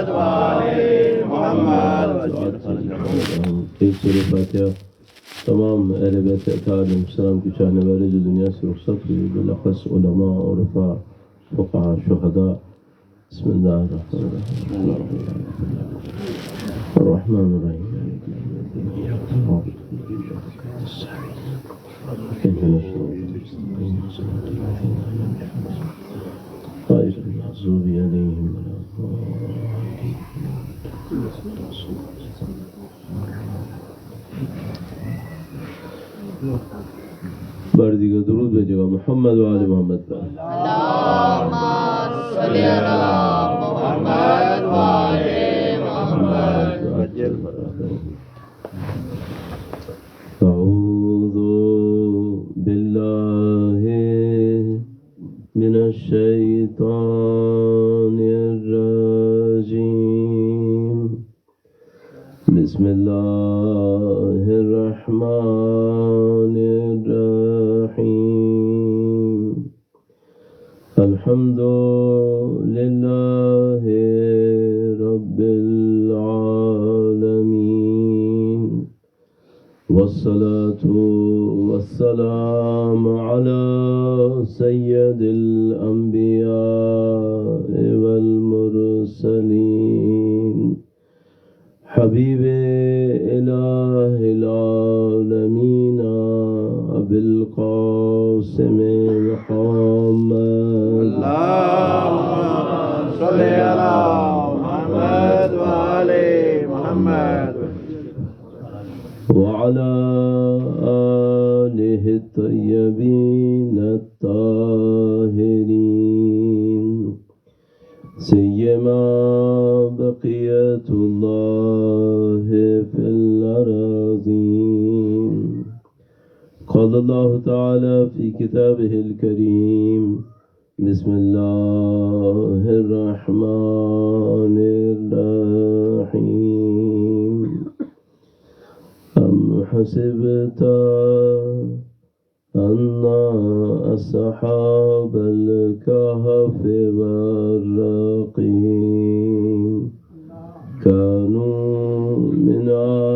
محمد وآل محمد. ایک سورہ فاتحہ تمام اہل بیت اطہار علیہ السلام کی چاہنے والے جو دنیا سے رخصت ہوئے، بالاخص علماء، عرفاء، فقہاء، شہداء. بسم اللہ الرحمن الرحیم. غير المغضوب عليهم ولا الضالين. بار دیگر درود بھیجے گا محمد و آل محمد پر. اللهم صل على محمد وآل محمد. أعوذ بالله من الشيطان الرجيم. بسم الله الرحمن الرحيم. الحمد لله رب العالمين، والصلاة والسلام على سيد الأنبياء والمرسلين، حبيب إله العالمين أبي القاسم محمد. اللهم صل على محمد وآل محمد وعلى آله الطيبين الطاهرين، سيما بقية الله في الأراضين. قال الله تعالى في كتابه الكريم: بسم الله الرحمن الرحيم. أم حسبت أن أصحاب الكهف والرقيم كانوا من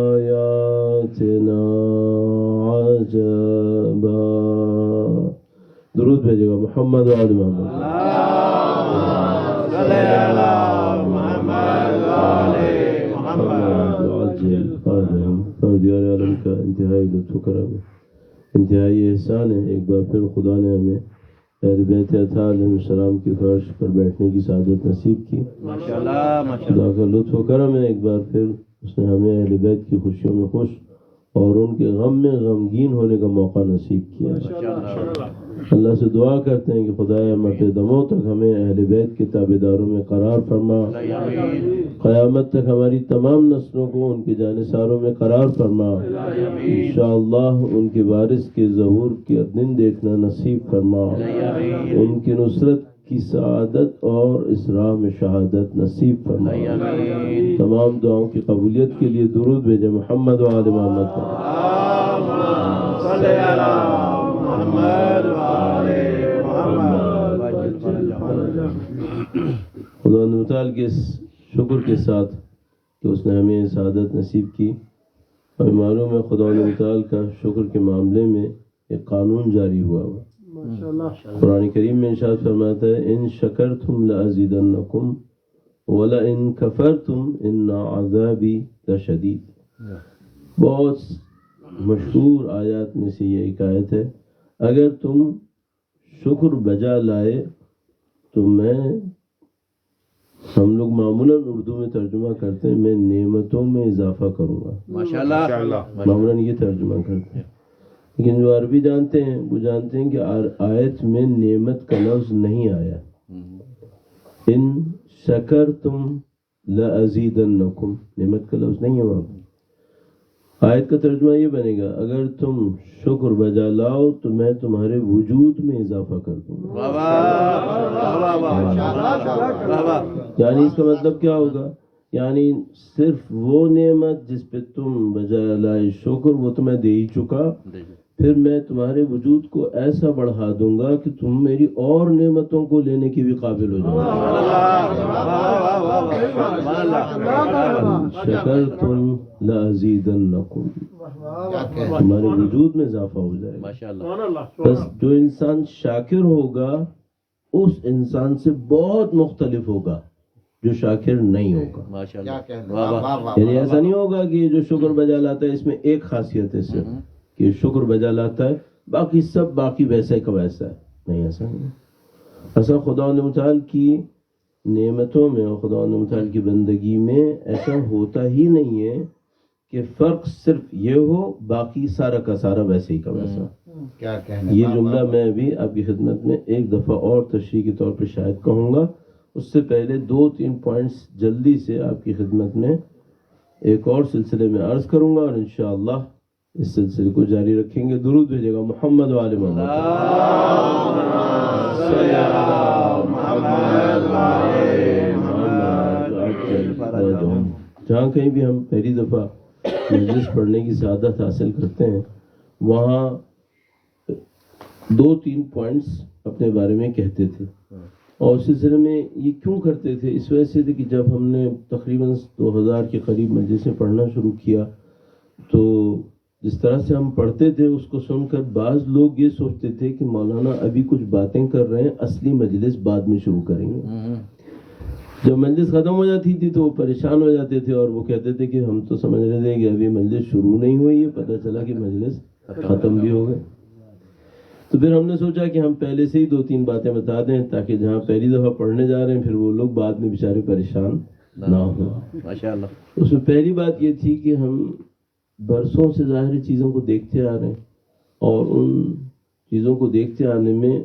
آياتنا عجبا. درود بھیجے گا محمد و آل محمد. اللهم صل على محمد وآل محمد. عجل قادم دیار عالم کا انتہائی لطف و کرم ہے، انتہائی احسان ہے. ایک بار پھر خدا نے ہمیں اہل بیت اطہار علیہ السلام کی فرش پر بیٹھنے کی سعادت نصیب کی. خدا کا لطف و کرم ہے. ایک بار پھر اس نے ہمیں اہل بیت کی خوشیوں میں خوش اور ان کے غم میں غمگین ہونے کا موقع نصیب کیا. اللہ سے دعا کرتے ہیں کہ خدایا مرتے دموں تک ہمیں اہل بیت کے تابعداروں میں قرار فرما. قیامت تک ہماری تمام نسلوں کو ان کے جانثاروں میں قرار فرما. انشاءاللہ ان کے وارث کے ظہور کے دن دیکھنا نصیب فرما. ان کی نصرت کی سعادت اور اسراء میں شہادت نصیب فرما. تمام دعاؤں کی قبولیت کے لیے درود بھیجے محمد و آل محمد پر. صل على محمد وآل محمد. خدا متعال کے شکر کے ساتھ کہ اس نے ہمیں سعادت نصیب کی. اور معلوم ہے خدا متعال کا شکر کے معاملے میں ایک قانون جاری ہوا. قرآن کریم میں ارشاد فرماتا ہے: ان شکرتم لازیدنکم ولئن کفرتم ان عذابی لشدید. بہت مشہور آیات میں سے یہ ایک آیت ہے. اگر تم شکر بجا لائے تو ہم لوگ معمولاً اردو میں ترجمہ کرتے ہیں میں نعمتوں میں اضافہ کروں گا. ماشاءاللہ معمولاً یہ ترجمہ کرتے ہیں. لیکن جو عربی جانتے ہیں وہ جانتے ہیں کہ آیت میں نعمت کا لفظ نہیں آیا. ان شکرتم لازیدنکم نعمت کا لفظ نہیں ہے وہاں. آیت کا ترجمہ یہ بنے گا: اگر تم شکر بجا لاؤ تو میں تمہارے وجود میں اضافہ کر دوں گا. یعنی اس کا مطلب کیا ہوگا؟ یعنی صرف وہ نعمت جس پہ تم بجا لائے شکر وہ تو میں دے ہی چکا، پھر میں تمہارے وجود کو ایسا بڑھا دوں گا کہ تم میری اور نعمتوں کو لینے کے بھی قابل ہو جاؤ. شکرتم لازیدنکم، ہمارے وجود میں اضافہ ہو جائے گا. بس جو انسان شاکر ہوگا اس انسان سے بہت مختلف ہوگا جو شاکر نہیں ہوگا. یعنی ایسا نہیں ہوگا کہ جو شکر بجا لاتا ہے اس میں ایک خاصیت ہے صرف کہ شکر بجا لاتا ہے باقی سب باقی ویسے کا ویسا ہے. نہیں، ایسا نہیں. ایسا خدا متعال کی نعمتوں میں اور خدا متعال کی بندگی میں ایسا ہوتا ہی نہیں ہے کہ فرق صرف یہ ہو باقی سارا کا سارا ویسے ہی کا ویسا. یہ جملہ میں ابھی آپ کی خدمت میں ایک دفعہ اور تشریح کے طور پہ شاید کہوں گا. اس سے پہلے 2-3 پوائنٹس جلدی سے آپ کی خدمت میں ایک اور سلسلے میں عرض کروں گا اور انشاءاللہ اس سلسلے کو جاری رکھیں گے. درود بھیجے گا محمد و آل محمد. جہاں کہیں بھی ہم پہلی دفعہ مجلس پڑھنے کی سعادت حاصل کرتے ہیں وہاں 2-3 پوائنٹس اپنے بارے میں کہتے تھے اور اس سلسلے میں یہ کیوں کرتے تھے؟ اس وجہ سے تھے کہ جب ہم نے تقریباً 2000 کے قریب مجلسیں پڑھنا شروع کیا تو جس طرح سے ہم پڑھتے تھے اس کو سن کر بعض لوگ یہ سوچتے تھے کہ مولانا ابھی کچھ باتیں کر رہے ہیں، اصلی مجلس بعد میں شروع کریں گے. جب مجلس ختم ہو جاتی تھی تو وہ پریشان ہو جاتے تھے اور وہ کہتے تھے کہ ہم تو سمجھ رہے تھے کہ ابھی مجلس شروع نہیں ہوئی ہے، پتہ چلا کہ مجلس ختم بھی ہو گئے. تو پھر ہم نے سوچا کہ ہم پہلے سے ہی 2-3 باتیں بتا دیں تاکہ جہاں پہلی دفعہ پڑھنے جا رہے ہیں پھر وہ لوگ بعد میں بیچارے پریشان نہ ہوں. ماشاءاللہ. اس میں پہلی بات یہ تھی کہ ہم برسوں سے ظاہری چیزوں کو دیکھتے آ رہے ہیں اور ان چیزوں کو دیکھتے آنے میں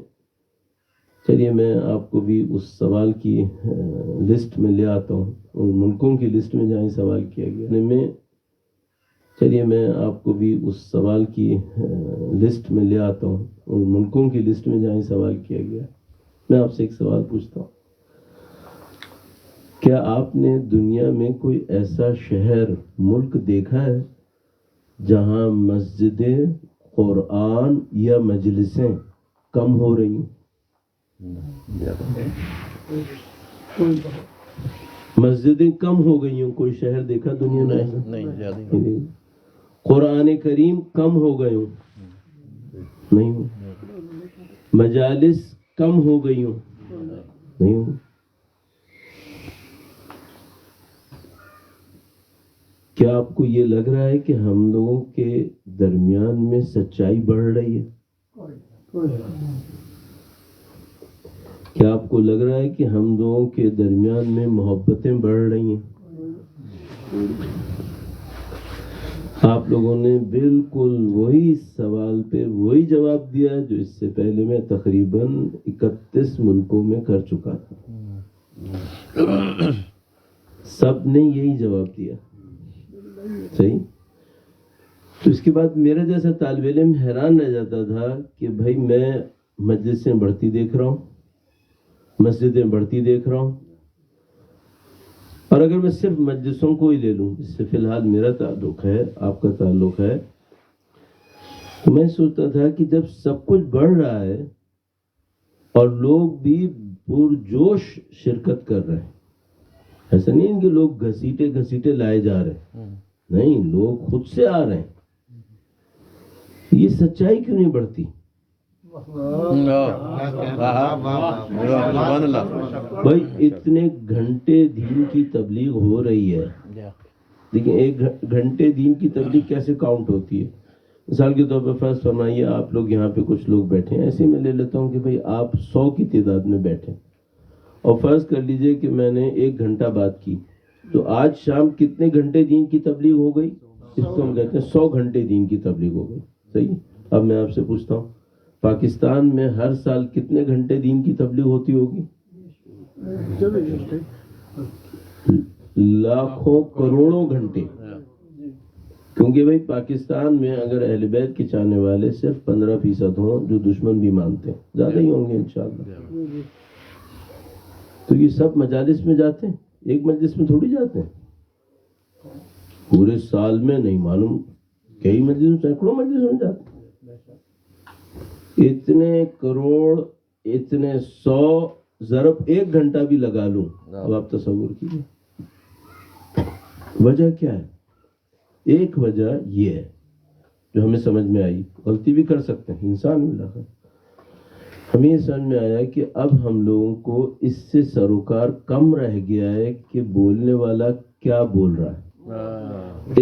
چلیے میں آپ کو بھی اس سوال کی لسٹ میں لے آتا ہوں، ان ملکوں کی لسٹ میں جہاں سوال کیا گیا میں چلیے میں آپ کو بھی اس سوال کی لسٹ میں لے آتا ہوں، ان ملکوں کی لسٹ میں جہاں سوال کیا گیا. میں آپ سے ایک سوال پوچھتا ہوں، کیا آپ نے دنیا میں کوئی ایسا شہر ملک دیکھا ہے جہاں مسجدیں قرآن یا مجلسیں کم ہو رہی ہیں؟ مسجدیں کم ہو گئی ہوں کوئی شہر دیکھا دنیا میں؟ نہیں. قرآن کریم کم ہو گئے ہوں؟ نہیں ہوں. مجالس کم ہو گئی ہوں؟ نہیں ہوں. کیا آپ کو یہ لگ رہا ہے کہ ہم لوگوں کے درمیان میں سچائی بڑھ رہی ہے؟ کیا آپ کو لگ رہا ہے کہ ہم لوگوں کے درمیان میں محبتیں بڑھ رہی ہیں؟ آپ لوگوں نے بالکل وہی سوال پہ وہی جواب دیا جو اس سے پہلے میں تقریباً 31 ملکوں میں کر چکا تھا. سب نے یہی جواب دیا. صحیح. تو اس کے بعد میرا جیسا طالب علم حیران رہ جاتا تھا کہ بھائی میں مجلسیں بڑھتی دیکھ رہا ہوں، مسجدیں بڑھتی دیکھ رہا ہوں، اور اگر میں صرف مجلسوں کو ہی لے لوں جس سے فی الحال میرا تعلق ہے، آپ کا تعلق ہے، تو میں سوچتا تھا کہ جب سب کچھ بڑھ رہا ہے اور لوگ بھی پرجوش شرکت کر رہے ہیں، ایسا نہیں ہے کہ لوگ گھسیٹے لائے جا رہے ہیں، نہیں، لوگ خود سے آ رہے ہیں، یہ سچائی کیوں نہیں بڑھتی؟ بھائی اتنے گھنٹے دین کی تبلیغ ہو رہی ہے، لیکن 1 گھنٹے دین کی تبلیغ کیسے کاؤنٹ ہوتی ہے؟ مثال کے طور پر فرض فرمائیے آپ لوگ یہاں پہ کچھ لوگ بیٹھے ہیں، ایسے میں لے لیتا ہوں کہ بھائی آپ 100 کی تعداد میں بیٹھے اور فرض کر لیجئے کہ میں نے 1 گھنٹہ بات کی، تو آج شام کتنے گھنٹے دین کی تبلیغ ہو گئی؟ اس کو ہم کہتے ہیں 100 گھنٹے دین کی تبلیغ ہو گئی. صحیح. اب میں آپ سے پوچھتا ہوں پاکستان میں ہر سال کتنے گھنٹے دین کی تبلیغ ہوتی ہوگی؟ لاکھوں کروڑوں گھنٹے. کیونکہ بھائی پاکستان میں اگر اہل بیت کے چاہنے والے صرف 15% ہوں جو دشمن بھی مانتے ہیں، زیادہ ہی ہوں گے انشاءاللہ، تو یہ سب مجالس میں جاتے ہیں؟ ایک مجلس میں تھوڑی جاتے ہیں، پورے سال میں نہیں معلوم کئی مجلس، سینکڑوں مجلس میں جاتے ہیں. اتنے کروڑ، اتنے 100 ضرب 1 گھنٹہ بھی لگا لوں، اب آپ تصور کیجیے وجہ کیا ہے؟ ایک وجہ یہ ہے جو ہمیں سمجھ میں آئی، غلطی بھی کر سکتے ہیں انسان بالآخر، ہمیں یہ سمجھ میں آیا کہ اب ہم لوگوں کو اس سے سروکار کم رہ گیا ہے کہ بولنے والا کیا بول رہا ہے،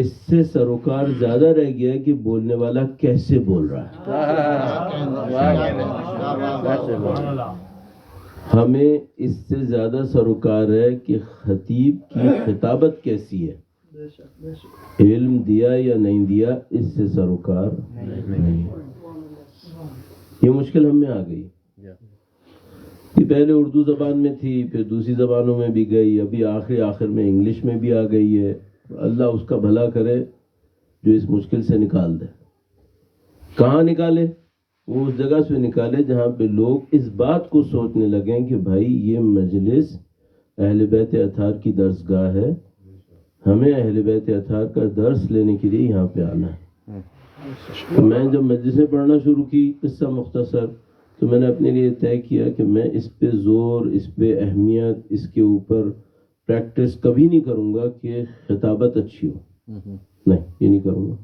اس سے سروکار زیادہ رہ گیا ہے کہ بولنے والا کیسے بول رہا ہے۔ ہمیں اس سے زیادہ سروکار ہے کہ خطیب کی خطابت کیسی ہے، علم دیا یا نہیں دیا، اس سے سروکار نہیں۔ یہ مشکل ہم میں آ گئی، یہ پہلے اردو زبان میں تھی، پھر دوسری زبانوں میں بھی گئی، ابھی آخر میں انگلش میں بھی آ گئی ہے۔ اللہ اس کا بھلا کرے جو اس مشکل سے نکال دے۔ کہاں نکالے؟ وہ اس جگہ سے نکالے جہاں پہ لوگ اس بات کو سوچنے لگیں کہ بھائی یہ مجلس اہل بیت اطہار کی درسگاہ ہے، ہمیں اہل بیت اطہار کا درس لینے کے لیے یہاں پہ آنا ہے۔ تو میں جب مجلسیں پڑھنا شروع کی، قصہ مختصر، تو میں نے اپنے لیے طے کیا کہ میں اس پہ زور، اس پہ اہمیت، اس کے اوپر پریکٹس کبھی نہیں کروں گا کہ خطابت اچھی ہو، نہیں، یہ نہیں کروں گا۔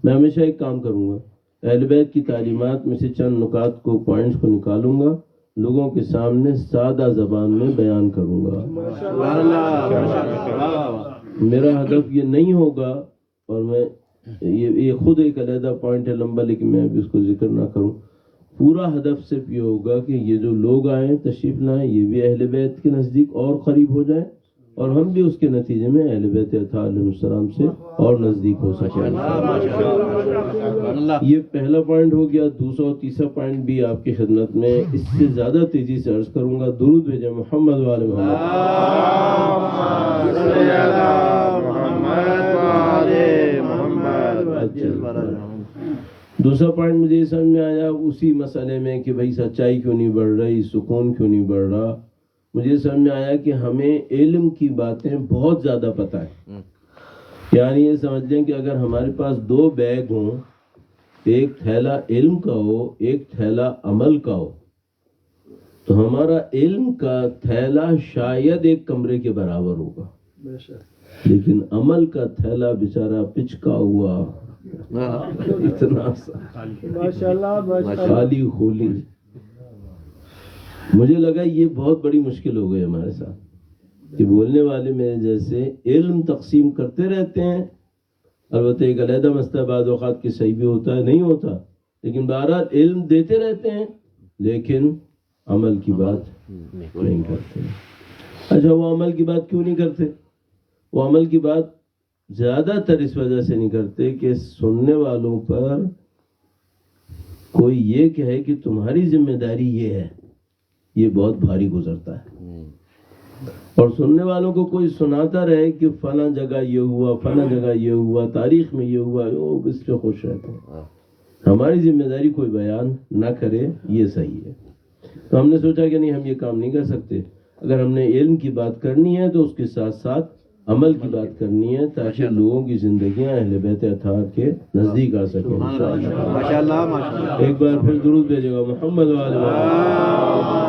میں ہمیشہ ایک کام کروں گا، اہل بیت کی تعلیمات میں سے چند نکات کو، پوائنٹس کو نکالوں گا، لوگوں کے سامنے سادہ زبان میں بیان کروں گا۔ میرا ہدف یہ نہیں ہوگا، اور میں یہ خود ایک علیحدہ پوائنٹ ہے لمبا، لیکن میں ابھی اس کو ذکر نہ کروں، پورا ہدف صرف یہ ہوگا کہ یہ جو لوگ آئیں، تشریف لائیں، یہ بھی اہل بیت کے نزدیک اور قریب ہو جائیں، اور ہم بھی اس کے نتیجے میں اہل بیت اطہار علیہ السلام سے اور نزدیک ہو سکیں۔ یہ پہلا پوائنٹ ہو گیا۔ دوسرا اور تیسرا پوائنٹ بھی آپ کی خدمت میں اس سے زیادہ تیزی سے عرض کروں گا۔ درود بھیجیں محمد وآل محمد۔ دوسرا پوائنٹ مجھے یہ سمجھ میں آیا اسی مسئلے میں کہ بھائی سچائی کیوں نہیں بڑھ رہی، سکون کیوں نہیں بڑھ رہا، مجھے سمجھ میں آیا کہ ہمیں علم کی باتیں بہت زیادہ پتہ ہے۔ یعنی یہ سمجھ لیں کہ اگر ہمارے پاس دو بیگ ہوں، ایک تھیلا علم کا ہو، ایک تھیلا عمل کا ہو، تو ہمارا علم کا تھیلا شاید ایک کمرے کے برابر ہوگا، لیکن عمل کا تھیلا بیچارہ پچکا ہوا، اتنا خالی خولی۔ مجھے لگا یہ بہت بڑی مشکل ہو گئی ہمارے ساتھ کہ بولنے والے میرے جیسے علم تقسیم کرتے رہتے ہیں، البتہ ایک علیحدہ مسئلہ بعض اوقات کی صحیح بھی ہوتا ہے، نہیں ہوتا، لیکن بہرحال علم دیتے رہتے ہیں لیکن عمل کی بات نہیں کرتے۔ اچھا، وہ عمل کی بات کیوں نہیں کرتے؟ وہ عمل کی بات زیادہ تر اس وجہ سے نہیں کرتے کہ سننے والوں پر کوئی یہ کہے کہ تمہاری ذمہ داری یہ ہے، یہ بہت بھاری گزرتا ہے۔ اور سننے والوں کو کوئی سناتا رہے کہ فلاں جگہ یہ ہوا، فلاں جگہ یہ ہوا، تاریخ میں یہ ہوا، وہ اس پہ خوش رہتے ہیں۔ ہماری ذمہ داری کوئی بیان نہ کرے، یہ صحیح ہے۔ تو ہم نے سوچا کہ نہیں، ہم یہ کام نہیں کر سکتے۔ اگر ہم نے علم کی بات کرنی ہے تو اس کے ساتھ ساتھ عمل کی بات کرنی ہے، تاکہ لوگوں کی زندگیاں اہل بیت اطہار کے نزدیک آ سکیں۔ ماشاءاللہ۔ ایک بار پھر درود بھیجے گا محمد وآل محمد۔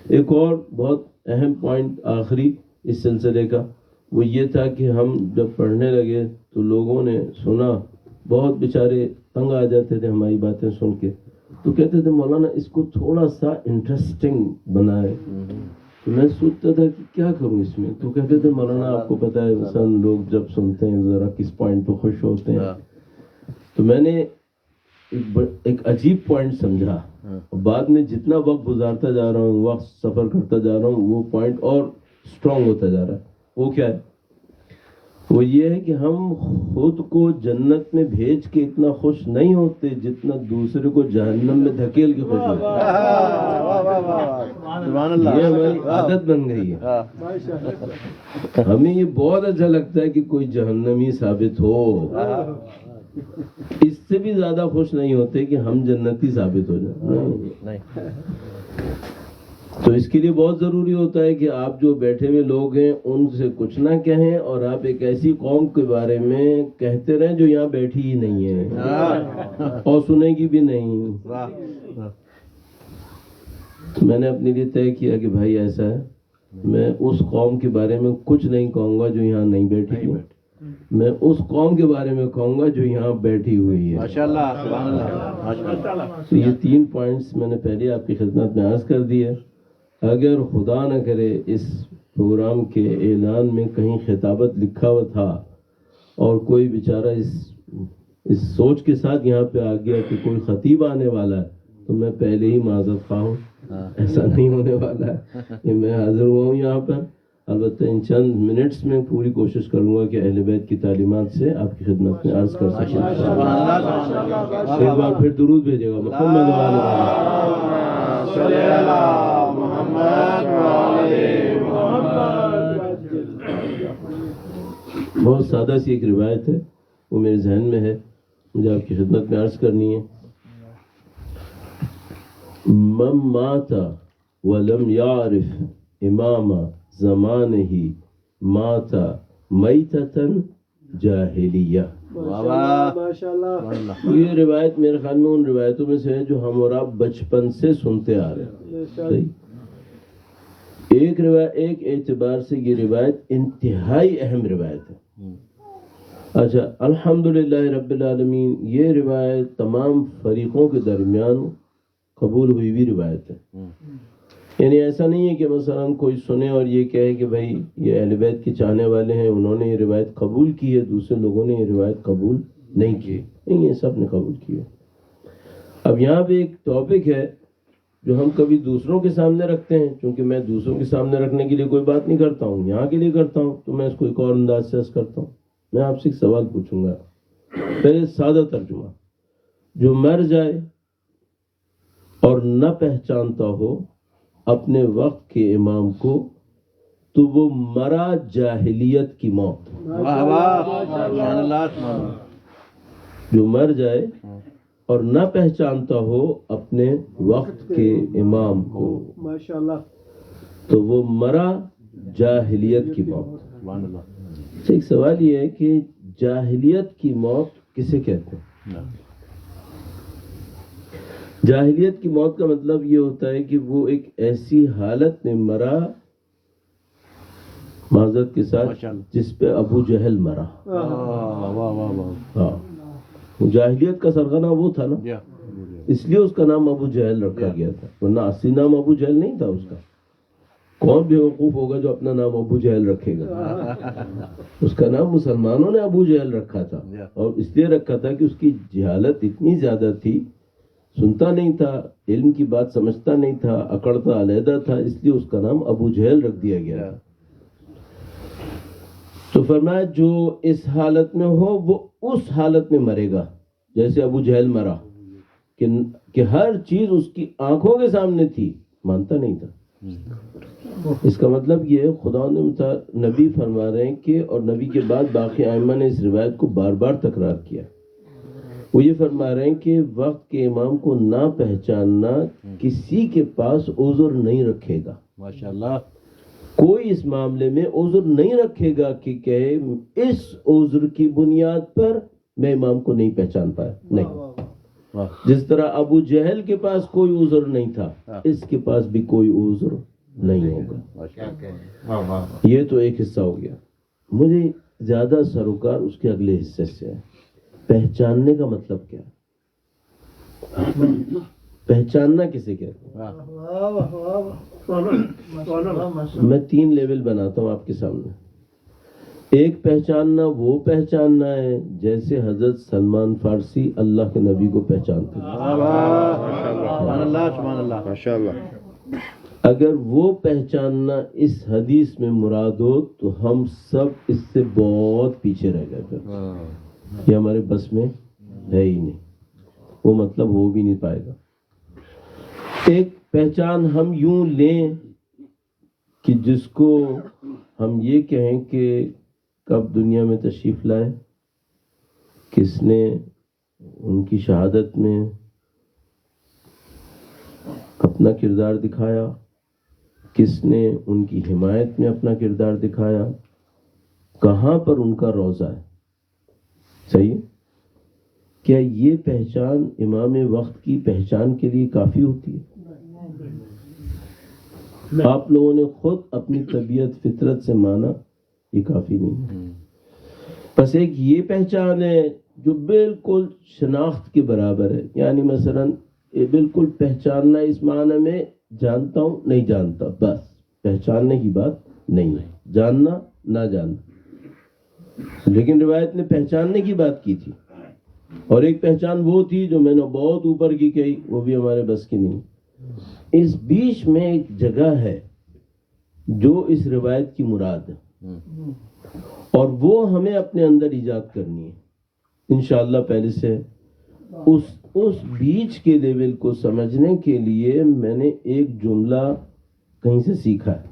ایک اور بہت اہم پوائنٹ آخری اس سلسلے کا وہ یہ تھا کہ ہم جب پڑھنے لگے تو لوگوں نے سنا، بہت بیچارے تنگ آ جاتے تھے ہماری باتیں سن کے، تو کہتے تھے مولانا اس کو تھوڑا سا انٹرسٹنگ بنائے۔ تو میں سوچتا تھا کہ کیا کروں اس میں، تو کہتے تھے مولانا آپ کو پتہ ہے انسان لوگ جب سنتے ہیں ذرا کس پوائنٹ پہ خوش ہوتے ہیں۔ تو میں نے ایک عجیب پوائنٹ سمجھا، بعد میں جتنا وقت گزارتا جا رہا ہوں، وقت سفر کرتا جا رہا ہوں، وہ پوائنٹ اور اسٹرانگ ہوتا جا رہا ہے۔ وہ کیا ہے؟ وہ یہ ہے کہ ہم خود کو جنت میں بھیج کے اتنا خوش نہیں ہوتے جتنا دوسرے کو جہنم میں دھکیل کے خوش ہوتے ہیں۔ یہ ہماری عادت بن گئی ہے۔ ہمیں یہ بہت اچھا لگتا ہے کہ کوئی جہنمی ثابت ہو، اس سے بھی زیادہ خوش نہیں ہوتے کہ ہم جنتی ثابت ہو جائیں۔ تو اس کے لیے بہت ضروری ہوتا ہے کہ آپ جو بیٹھے ہوئے لوگ ہیں ان سے کچھ نہ کہیں، اور آپ ایک ایسی قوم کے بارے میں کہتے رہیں جو یہاں بیٹھی ہی نہیں ہے اور سنے گی بھی نہیں۔ میں نے اپنے لیے طے کیا کہ بھائی ایسا ہے، میں اس قوم کے بارے میں کچھ نہیں کہوں گا جو یہاں نہیں بیٹھی ہے، میں اس قوم کے بارے میں کہوں گا جو یہاں بیٹھی ہوئی ہے۔ ماشاءاللہ، سبحان اللہ، ماشاءاللہ۔ تو یہ 3 پوائنٹس میں نے پہلے آپ کی خدمت میں عرض کر دی ہے۔ اگر خدا نہ کرے اس پروگرام کے اعلان میں کہیں خطابت لکھا ہوا تھا اور کوئی بیچارہ اس سوچ کے ساتھ یہاں پہ آ گیا کہ کوئی خطیب آنے والا ہے، تو میں پہلے ہی معذرت خواہ ہوں، ایسا نہیں ہونے والا ہے کہ میں حاضر ہوا ہوں یہاں پر۔ البتہ ان چند منٹس میں پوری کوشش کروں گا کہ اہل بیت کی تعلیمات سے آپ کی خدمت میں عرض کر سکوں۔ ایک بار پھر درود بھیجے گا، محمد صلی اللہ محمد وعلی محمد۔ بہت سادہ سی ایک روایت ہے، وہ میرے ذہن میں ہے، مجھے آپ کی خدمت میں عرض کرنی ہے۔ من مات ولم يعرف امام زمانہ مات میتۃ جاہلیہ۔ یہ روایت میرے خیال میں ان روایتوں میں سے ہے جو ہم اور آپ بچپن سے سنتے آ رہے ہیں۔ صحیح؟ ایک اعتبار سے یہ روایت انتہائی اہم روایت ہے۔ اچھا، الحمدللہ رب العالمین، یہ روایت تمام فریقوں کے درمیان قبول ہوئی بھی روایت ہے۔ یعنی ایسا نہیں ہے کہ مثلا کوئی سنے اور یہ کہے کہ بھائی یہ اہل بیت کے چاہنے والے ہیں، انہوں نے یہ روایت قبول کی ہے، دوسرے لوگوں نے یہ روایت قبول نہیں کی، نہیں، یہ سب نے قبول کی ہے۔ اب یہاں پہ ایک ٹاپک ہے جو ہم کبھی دوسروں کے سامنے رکھتے ہیں، چونکہ میں دوسروں کے سامنے رکھنے کے لیے کوئی بات نہیں کرتا ہوں، یہاں کے لیے کرتا ہوں، تو میں اس کو ایک اور انداز سے عرض کرتا ہوں۔ میں آپ سے ایک سوال پوچھوں گا، پہلے سادہ ترجمہ، جو مر جائے اور نہ پہچانتا ہو اپنے وقت کے امام کو، تو وہ مرا جاہلیت کی موت۔ واہ واہ، سبحان اللہ، سبحان اللہ۔ جو مر جائے اور نہ پہچانتا ہو اپنے وقت کے امام کو، ماشاءاللہ، تو وہ مرا جاہلیت کی موت۔ سبحان اللہ۔ ایک سوال یہ ہے کہ جاہلیت کی موت کسے کہتے ہیں؟ جاہلیت کی موت کا مطلب یہ ہوتا ہے کہ وہ ایک ایسی حالت میں مرا، معذرت کے ساتھ، جس پہ ابو جہل مرا۔ واہ واہ واہ۔ ہاں، جاہلیت کا سرغنہ وہ تھا نا، اس لیے اس کا نام ابو جہل رکھا گیا تھا، ورنہ اصلی نام ابو جہل نہیں تھا اس کا۔ کون بیوقوف ہوگا جو اپنا نام ابو جہل رکھے گا؟ اس کا نام مسلمانوں نے ابو جہل رکھا تھا، اور اس لیے رکھا تھا کہ اس کی جہالت اتنی زیادہ تھی، سنتا نہیں تھا، علم کی بات سمجھتا نہیں تھا، اکڑتا علیحدہ تھا، اس لیے اس کا نام ابو جہل رکھ دیا گیا۔ تو فرمایا جو اس حالت میں ہو وہ اس حالت میں مرے گا جیسے ابو جہل مرا، کہ ہر چیز اس کی آنکھوں کے سامنے تھی، مانتا نہیں تھا۔ اس کا مطلب یہ ہے، خدا نے نبی فرما رہے ہیں کہ، اور نبی کے بعد باقی ائمہ نے اس روایت کو بار بار تکرار کیا، وہ یہ فرما رہے ہیں کہ وقت کے امام کو نہ پہچاننا کسی کے پاس عذر نہیں رکھے گا۔ ماشاءاللہ، کوئی اس معاملے میں عذر نہیں رکھے گا کہ کہے اس عذر کی بنیاد پر میں امام کو نہیں پہچان پایا، نہیں۔ جس طرح ابو جہل کے پاس کوئی عذر نہیں تھا، اس کے پاس بھی کوئی عذر نہیں ہوگا۔ یہ تو ایک حصہ ہو گیا۔ مجھے زیادہ سروکار اس کے اگلے حصے سے ہے، پہچاننے کا مطلب کیا ہے؟ پہچاننا کسے کہتے ہیں؟ میں 3 لیول بناتا ہوں آپ کے سامنے۔ ایک پہچاننا وہ پہچاننا ہے جیسے حضرت سلمان فارسی اللہ کے نبی کو پہچانتے ہیں۔ سبحان اللہ، سبحان اللہ، ماشاءاللہ۔ اگر وہ پہچاننا اس حدیث میں مراد ہو تو ہم سب اس سے بہت پیچھے رہ گئے، پھر یہ ہمارے بس میں ہے ہی نہیں، وہ مطلب ہو بھی نہیں پائے گا۔ ایک پہچان ہم یوں لیں کہ جس کو ہم یہ کہیں کہ کب دنیا میں تشریف لائے، کس نے ان کی شہادت میں اپنا کردار دکھایا، کس نے ان کی حمایت میں اپنا کردار دکھایا، کہاں پر ان کا روضہ ہے۔ صحیح ہے؟ کیا یہ پہچان امام وقت کی پہچان کے لیے کافی ہوتی ہے؟ آپ لوگوں نے خود اپنی طبیعت فطرت سے مانا یہ کافی نہیں ہے. بس ایک یہ پہچان ہے جو بالکل شناخت کے برابر ہے. یعنی مثلا یہ بالکل پہچاننا اس معنی میں جانتا ہوں نہیں جانتا، بس پہچاننے کی بات نہیں ہے، جاننا نہ جاننا. لیکن روایت نے پہچاننے کی بات کی تھی، اور ایک پہچان وہ تھی جو میں نے بہت اوپر کی کہی، وہ بھی ہمارے بس کی نہیں. اس بیچ میں ایک جگہ ہے جو اس روایت کی مراد ہے، اور وہ ہمیں اپنے اندر ایجاد کرنی ہے انشاءاللہ. پہلے سے اس بیچ کے لیول کو سمجھنے کے لیے میں نے ایک جملہ کہیں سے سیکھا ہے.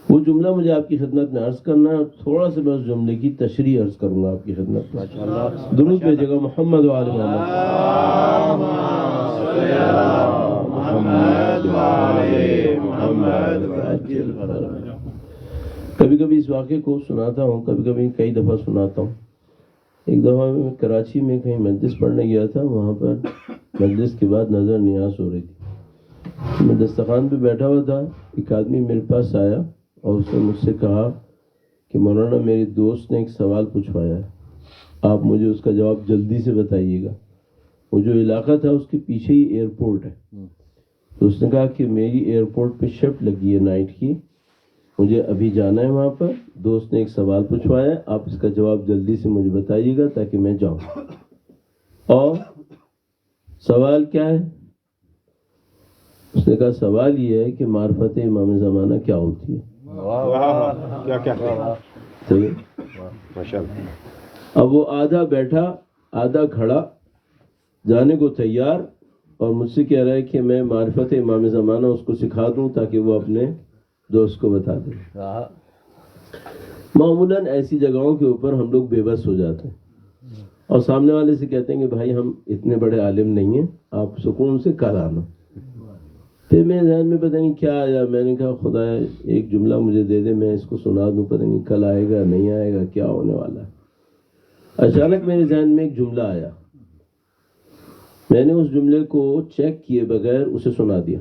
وہ جملہ مجھے آپ کی خدمت میں عرض کرنا ہے، اور تھوڑا سا میں اس جملے کی تشریح عرض کروں گا آپ کی خدمت میں. درود بھیجے گا محمد و آل محمد. کبھی کبھی اس واقعے کو سناتا ہوں، کبھی کبھی کئی دفعہ سناتا ہوں. ایک دفعہ میں کراچی میں کہیں مجلس پڑھنے گیا تھا. وہاں پر مجلس کے بعد نظر نیاز ہو رہی تھی. میں دسترخوان پہ بیٹھا ہوا تھا. ایک آدمی میرے پاس آیا اور اس نے مجھ سے کہا کہ مولانا میرے دوست نے ایک سوال پوچھوایا ہے، آپ مجھے اس کا جواب جلدی سے بتائیے گا. وہ جو علاقہ تھا اس کے پیچھے ہی ایئرپورٹ ہے. تو اس نے کہا کہ میری ایئرپورٹ پہ شفٹ لگی ہے نائٹ کی، مجھے ابھی جانا ہے وہاں پر. دوست نے ایک سوال پوچھوایا ہے، آپ اس کا جواب جلدی سے مجھے بتائیے گا تاکہ میں جاؤں. اور سوال کیا ہے؟ اس نے کہا سوال یہ ہے کہ معرفت امام زمانہ کیا ہوتی ہے. اب وہ آدھا بیٹھا آدھا کھڑا جانے کو تیار، اور مجھ سے کہہ رہا ہے کہ میں معرفت امام زمانہ اس کو سکھا دوں تاکہ وہ اپنے دوست کو بتا دیں. معمولاً ایسی جگہوں کے اوپر ہم لوگ بے بس ہو جاتے ہیں اور سامنے والے سے کہتے ہیں کہ بھائی ہم اتنے بڑے عالم نہیں ہیں، آپ سکون سے کل آنا. پھر میرے ذہن میں پتہ نہیں کیا آیا. میں نے کہا خدا ایک جملہ مجھے دے دے، میں اس کو سنا دوں، پتہ نہیں کل آئے گا نہیں آئے گا، کیا ہونے والا ہے. اچانک میرے ذہن میں ایک جملہ آیا. میں نے اس جملے کو چیک کیے بغیر اسے سنا دیا.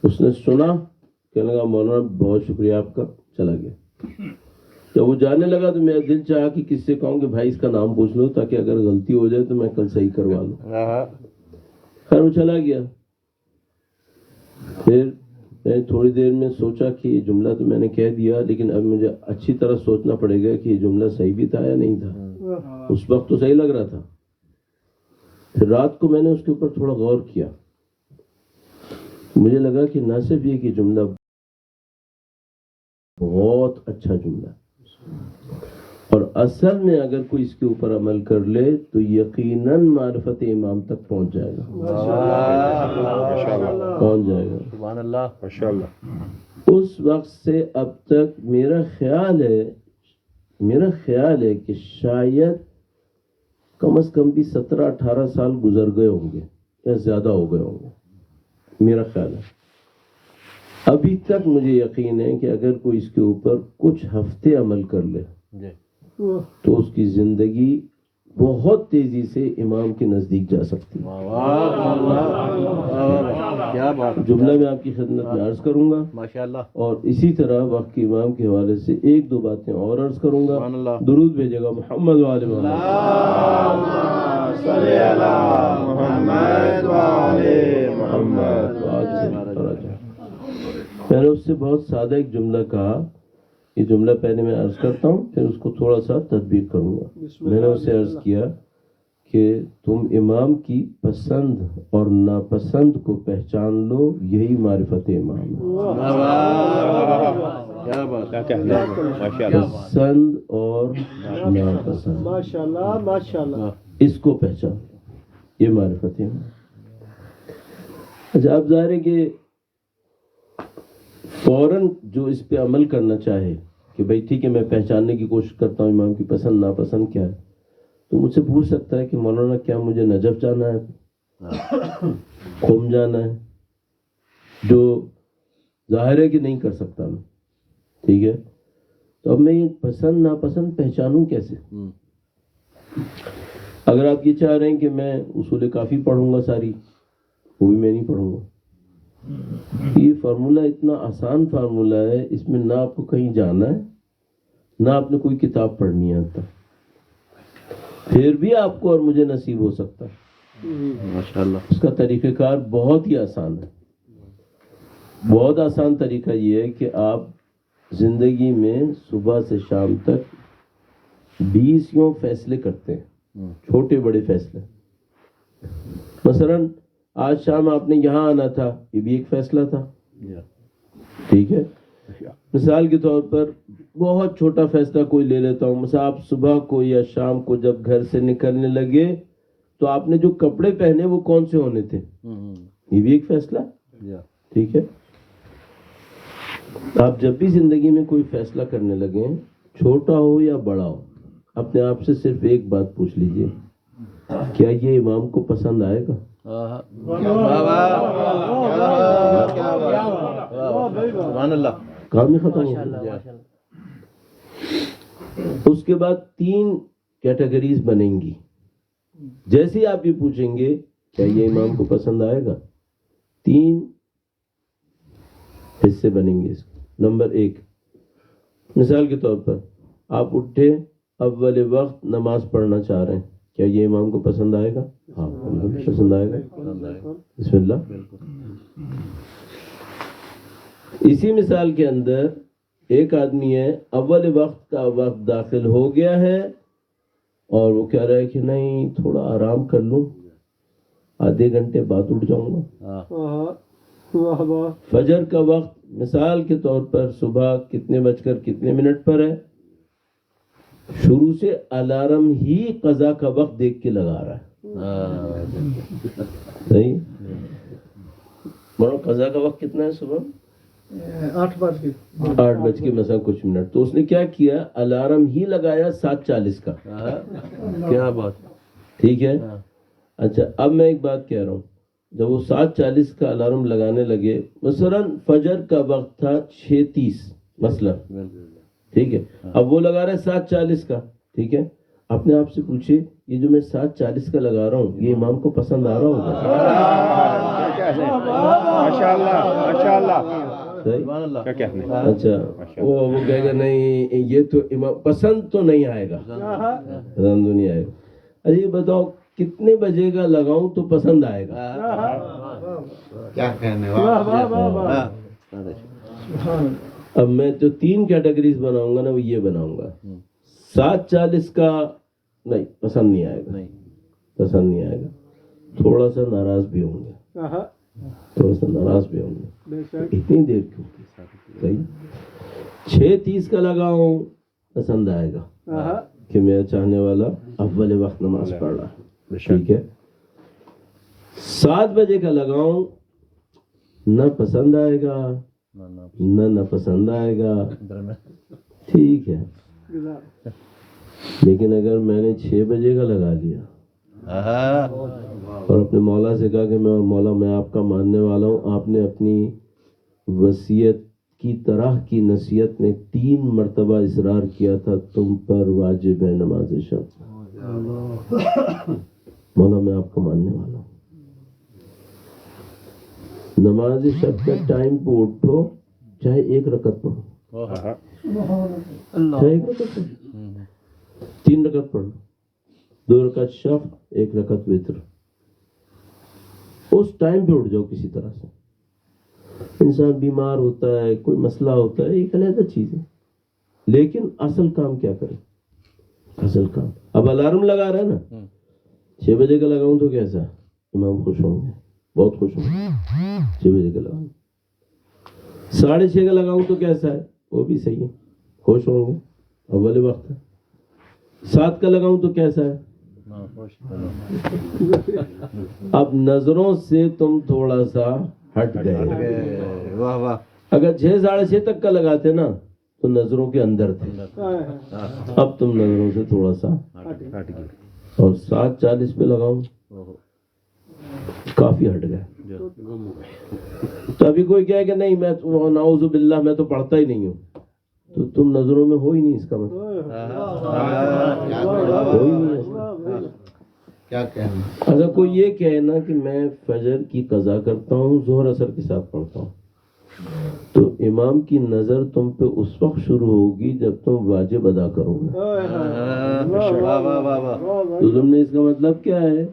اس نے سنا، کہنے لگا مولانا بہت شکریہ آپ کا، چلا گیا. جب وہ جانے لگا تو میرا دل چاہا کہ کس سے کہوں کہ بھائی اس کا نام پوچھ لو تاکہ اگر غلطی ہو جائے تو میں کل صحیح کروا لوں. خیر وہ چلا گیا. پھر میں تھوڑی دیر میں سوچا کہ یہ جملہ تو میں نے کہہ دیا، لیکن اب مجھے اچھی طرح سوچنا پڑے گا کہ یہ جملہ صحیح بھی تھا یا نہیں تھا. اس وقت تو صحیح لگ رہا تھا. پھر رات کو میں نے اس کے اوپر تھوڑا غور کیا. مجھے لگا کہ نہ صرف یہ کہ جملہ بہت اچھا جملہ ہے، اور اصل میں اگر کوئی اس کے اوپر عمل کر لے تو یقیناً معرفت امام تک پہنچ جائے گا. پہنچ جائے گا. سبحان اللہ، ماشاءاللہ. اس وقت سے اب تک میرا خیال ہے کہ شاید کم از کم بھی 17-18 سال گزر گئے ہوں گے یا زیادہ ہو گئے ہوں گے. میرا خیال ہے ابھی تک مجھے یقین ہے کہ اگر کوئی اس کے اوپر کچھ ہفتے عمل کر لے تو اس کی زندگی بہت تیزی سے امام کے نزدیک جا سکتی ہے. کیا بات. جملہ میں آپ کی خدمت میں عرض کروں گا ماشاءاللہ. اور اسی طرح وقت کے امام کے حوالے سے ایک دو باتیں اور عرض کروں گا. سبحان اللہ. درود بھیجے گا محمد و آل محمد. میں نے اس سے بہت سادہ ایک جملہ کہا. یہ جملہ پہلے میں عرض کرتا ہوں پھر اس کو تھوڑا سا تطبیق کروں گا. میں نے اس سے عرض کیا کہ تم امام کی پسند اور ناپسند کو پہچان لو، یہی معرفت امام ہے. کیا بات. پسند اور ناپسند، ماشاءاللہ ماشاءاللہ، اس کو پہچان، یہ معرفت امام. اچھا اب ظاہر ہے کہ فوراً جو اس پہ عمل کرنا چاہے کہ بھائی ٹھیک ہے میں پہچاننے کی کوشش کرتا ہوں امام کی پسند ناپسند کیا ہے، تو مجھ سے پوچھ سکتا ہے کہ مولانا کیا مجھے نجف جانا ہے، قم جانا ہے، جو ظاہر ہے کہ نہیں کر سکتا میں. ٹھیک ہے، تو اب میں یہ پسند ناپسند پہچانوں کیسے؟ اگر آپ یہ چاہ رہے ہیں کہ میں اصول کافی پڑھوں گا ساری، وہ بھی میں نہیں پڑھوں گا. یہ فارمولہ اتنا آسان فارمولہ ہے، اس میں نہ آپ کو کہیں جانا ہے نہ آپ نے کوئی کتاب پڑھنی ہے آتا، پھر بھی آپ کو اور مجھے نصیب ہو سکتا ہے ماشاءاللہ. اس کا طریقہ کار بہت ہی آسان ہے. بہت آسان طریقہ یہ ہے کہ آپ زندگی میں صبح سے شام تک 20 یوں فیصلے کرتے ہیں، چھوٹے بڑے فیصلے. مثلا آج شام آپ نے یہاں آنا تھا، یہ بھی ایک فیصلہ تھا، ٹھیک ہے. مثال کے طور پر بہت چھوٹا فیصلہ کوئی لے لیتا ہوں، مثلا آپ صبح کو یا شام کو جب گھر سے نکلنے لگے تو آپ نے جو کپڑے پہنے وہ کون سے ہونے تھے، یہ بھی ایک فیصلہ، ٹھیک ہے. آپ جب بھی زندگی میں کوئی فیصلہ کرنے لگیں، چھوٹا ہو یا بڑا ہو، اپنے آپ سے صرف ایک بات پوچھ لیجئے، کیا یہ امام کو پسند آئے گا؟ سبحان اللہ. کام ہی ختم ہو گیا. اس کے بعد 3 کیٹیگریز بنیں گی. جیسے ہی آپ یہ پوچھیں گے کیا یہ امام کو پسند آئے گا، 3 حصے بنیں گے اس کے. نمبر 1، مثال کے طور پر آپ اٹھے، اول وقت نماز پڑھنا چاہ رہے ہیں، کیا یہ امام کو پسند آئے گا؟ ہاں پسند آئے گا. بسم اللہ. اسی مثال کے اندر ایک آدمی ہے، اول وقت کا وقت داخل ہو گیا ہے اور وہ کہہ رہا ہے کہ نہیں تھوڑا آرام کر لوں، آدھے گھنٹے بعد اٹھ جاؤں گا. فجر کا وقت مثال کے طور پر صبح کتنے بج کر کتنے منٹ پر ہے، شروع سے الارم ہی قضا کا وقت دیکھ کے لگا رہا ہے. صحیح. قضا کا وقت کتنا ہے صبح؟ 8 بج کے مثلا کچھ منٹ. تو اس نے کیا کیا، الارم ہی لگایا 7:40 کا. کیا بات. ٹھیک ہے. اچھا اب میں ایک بات کہہ رہا ہوں، جب وہ 7:40 کا الارم لگانے لگے، مثلا فجر کا وقت تھا 6:30 مثلا، ٹھیک ہے. اب وہ لگا رہا ہے 7:40 کا، ٹھیک ہے. اپنے آپ سے پوچھے یہ جو میں 7:40 کا لگا رہا ہوں یہ امام کو پسند آ رہا ہوگا؟ اچھا وہ کہے گا نہیں یہ تو امام پسند تو نہیں آئے گا، پسند تو نہیں آئے گا. ارے یہ بتاؤ کتنے بجے کا لگاؤں تو پسند آئے گا؟ کیا کہنے. اب میں جو 3 کیٹیگریز بناؤں گا نا وہ یہ بناؤں گا، 7:40 کا نہیں پسند نہیں آئے گا، پسند نہیں آئے گا، تھوڑا سا ناراض بھی ہوں گے، تھوڑا سا ناراض بھی ہوں گے، اتنی دیر کیوں. صحیح. 6:30 کا لگاؤں پسند آئے گا کہ میرا چاہنے والا اول وقت نماز پڑھ رہا ہے، ٹھیک ہے. 7 بجے کا لگاؤں نہ پسند آئے گا نہ پسند آئے گا، ٹھیک ہے. لیکن اگر میں نے 6 بجے کا لگا لیا اور اپنے مولا سے کہا کہ مولا میں آپ کا ماننے والا ہوں، آپ نے اپنی وصیت کی طرح کی نصیحت میں 3 مرتبہ اصرار کیا تھا تم پر واجب ہے نماز شب، مولا میں آپ کا ماننے والا ہوں، نماز شب کا ٹائم پہ اٹھو، چاہے 1 رکعت پڑھو، چاہے 1 رکعت پڑھو، 3 رکعت پڑھو، 2 رکعت شفع، 1 رکعت وتر. اس ٹائم پہ اٹھ جاؤ. کسی طرح سے انسان بیمار ہوتا ہے، کوئی مسئلہ ہوتا ہے، ایک علیحدہ چیز ہے، لیکن اصل کام کیا کرے، اصل کام. اب الارم لگا رہا ہے نا، 6 بجے کا لگاؤں تو کیسا، امام خوش ہوں گے، بہت خوش ہوں گے. 6 بجے کا لگاؤں، 6:30 کا لگاؤں تو کیسا ہے، وہ بھی صحیح ہے، خوش ہوں گے، اول وقت ہے. 7 کا لگاؤں تو کیسا ہے. اب نظروں سے تم تھوڑا سا ہٹ گئے. واہ واہ. اگر 6 ساڑھے 6 تک کا لگاتے نا تو نظروں کے اندر تھے، اب تم نظروں سے تھوڑا سا ہٹ گئے. اور 7:40 پہ لگاؤں کافی ہٹ گئے. تو ابھی کوئی کہے کہ نہیں میں نعوذ باللہ میں تو پڑھتا ہی نہیں ہوں، تو تم نظروں میں ہو ہی نہیں، اس کا مطلب ہو ہی نہیں. کیا کہنا؟ اگر کوئی یہ کہے نا کہ میں فجر کی قضا کرتا ہوں، ظہر اثر کے ساتھ پڑھتا ہوں، تو امام کی نظر تم پہ اس وقت شروع ہوگی جب تم واجب ادا کرو گے. واہ واہ واہ واہ. تو تم نے اس کا مطلب کیا ہے؟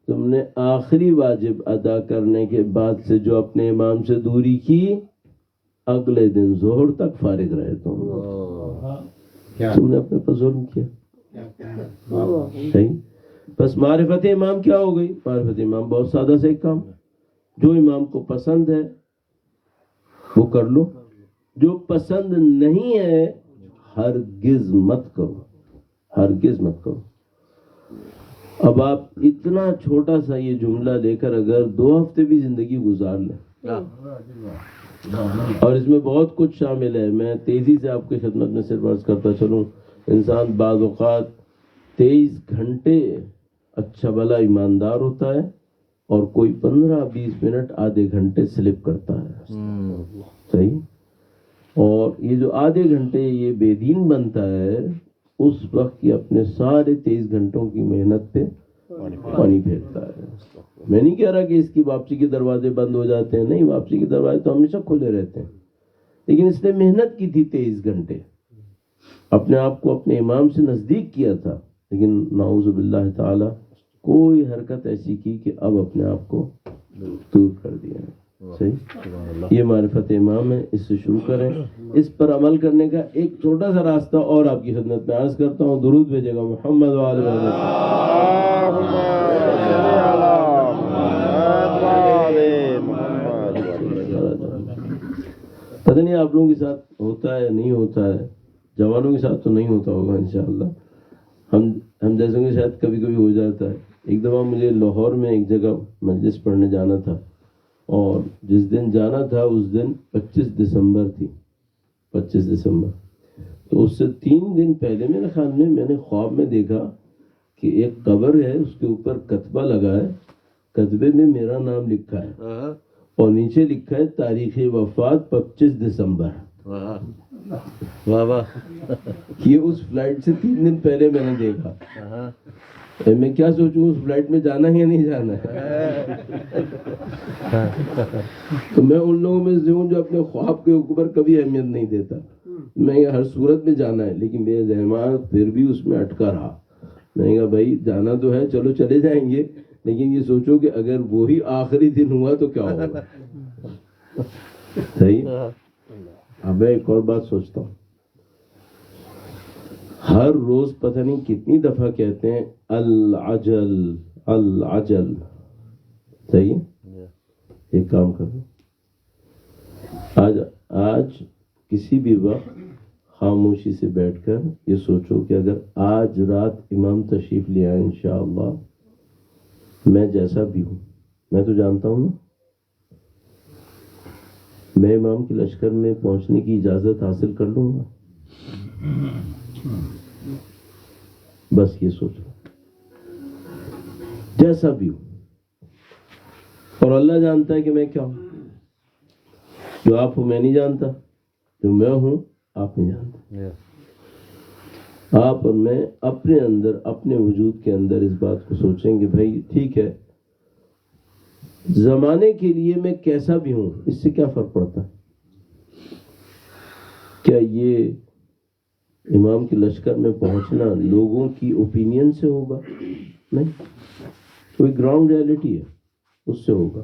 تم نے آخری واجب ادا کرنے کے بعد سے جو اپنے امام سے دوری کی، اگلے دن ظہر تک فارغ رہے تم نے اپنے پر ظلم کیا. صحیح. بس معرفت امام کیا ہو گئی؟ معرفت امام بہت سادہ سے ایک کام، جو امام کو پسند ہے وہ کر لو، جو پسند نہیں ہے ہرگز مت کرو، ہرگز مت کرو. اب آپ اتنا چھوٹا سا یہ جملہ لے کر اگر 2 ہفتے بھی زندگی گزار لیں، اور اس میں بہت کچھ شامل ہے، میں تیزی سے آپ کی خدمت میں صرف عرض کرتا چلوں. انسان بعض اوقات 23 گھنٹے اچھا بھلا ایماندار ہوتا ہے، اور کوئی 15-20 منٹ آدھے گھنٹے سلپ کرتا ہے. صحیح. اور یہ جو آدھے گھنٹے یہ بے دین بنتا ہے، اس وقت یہ اپنے سارے 23 گھنٹوں کی محنت پہ پانی پھیرتا ہے. میں نہیں کہہ رہا کہ اس کی واپسی کے دروازے بند ہو جاتے ہیں، نہیں، واپسی کے دروازے تو ہمیشہ کھلے رہتے ہیں، لیکن اس نے محنت کی تھی 23 گھنٹے، اپنے آپ کو اپنے امام سے نزدیک کیا تھا، لیکن نعوذ باللہ تعالی کوئی حرکت ایسی کی کہ اب اپنے آپ کو دور کر دیا ہے. صحیح. یہ معرفت امام ہے، اس سے شروع کریں. اس پر عمل کرنے کا ایک چھوٹا سا راستہ اور آپ کی خدمت میں عرض کرتا ہوں. درود بھیجے گا محمد وآلہ پتہ نہیں آپ لوگوں کے ساتھ ہوتا ہے نہیں ہوتا ہے، جوانوں کے ساتھ تو نہیں ہوتا ہوگا انشاءاللہ. ہم جیسوں کے شاید کبھی کبھی ہو جاتا ہے. ایک دفعہ مجھے لاہور میں ایک جگہ مجلس پڑھنے جانا تھا، اور جس دن جانا تھا اس دن 25 دسمبر تھی. 25 دسمبر. تو اس سے 3 دن پہلے میرے خیال میں میں نے خواب میں دیکھا کہ ایک قبر ہے، اس کے اوپر کتبہ لگا ہے، کتبے میں میرا نام لکھا ہے، اور نیچے لکھا ہے تاریخ وفات 25 دسمبر. واہ واہ. یہ اس فلائٹ سے 3 دن پہلے میں نے دیکھا. میں کیا سوچوں اس فلائٹ میں جانا ہے یا نہیں جانا ہے. تو میں ان لوگوں میں سے ہوں جو اپنے خواب کے اوپر کبھی اہمیت نہیں دیتا. میں ہر صورت میں جانا ہے، لیکن میرے ذہن پھر بھی اس میں اٹکا رہا. میں نے کہا بھائی جانا تو ہے، چلو چلے جائیں گے، لیکن یہ سوچو کہ اگر وہی آخری دن ہوا تو کیا ہوگا. صحیح. اب میں ایک اور بات سوچتا ہوں، ہر روز پتہ نہیں کتنی دفعہ کہتے ہیں العجل العجل. صحیح. ایک کام کرو، آج کسی بھی وقت خاموشی سے بیٹھ کر یہ سوچو کہ اگر آج رات امام تشریف لے آئے انشاءاللہ، میں جیسا بھی ہوں، میں تو جانتا ہوں نا میں امام کے لشکر میں پہنچنے کی اجازت حاصل کر لوں گا. بس یہ سوچ لو جیسا بھی ہوں، اور اللہ جانتا ہے کہ میں کیا ہوں. جو آپ ہو میں نہیں جانتا، جو میں ہوں آپ نہیں جانتے. آپ اور میں اپنے اندر، اپنے وجود کے اندر اس بات کو سوچیں کہ بھائی ٹھیک ہے، زمانے کے لیے میں کیسا بھی ہوں، اس سے کیا فرق پڑتا ہے؟ کیا یہ امام کے لشکر میں پہنچنا لوگوں کی اوپینین سے ہوگا؟ نہیں، کوئی گراؤنڈ ریالٹی ہے، اس سے ہوگا.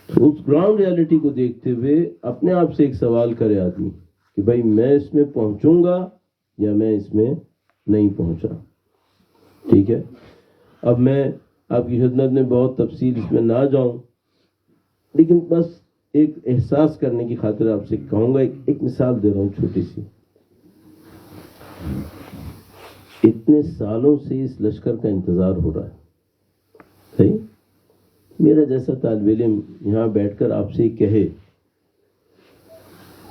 تو اس گراؤنڈ ریالٹی کو دیکھتے ہوئے اپنے آپ سے ایک سوال کرے آدمی کہ بھائی میں اس میں پہنچوں گا یا میں اس میں نہیں پہنچا. ٹھیک ہے. اب میں آپ کی خدمت میں بہت تفصیل اس میں نہ جاؤں، لیکن بس ایک احساس کرنے کی خاطر آپ سے کہوں گا. ایک مثال دے رہا ہوں چھوٹی سی. اتنے سالوں سے اس لشکر کا انتظار ہو رہا ہے. صحیح. میرا جیسا طالب علم یہاں بیٹھ کر آپ سے کہے،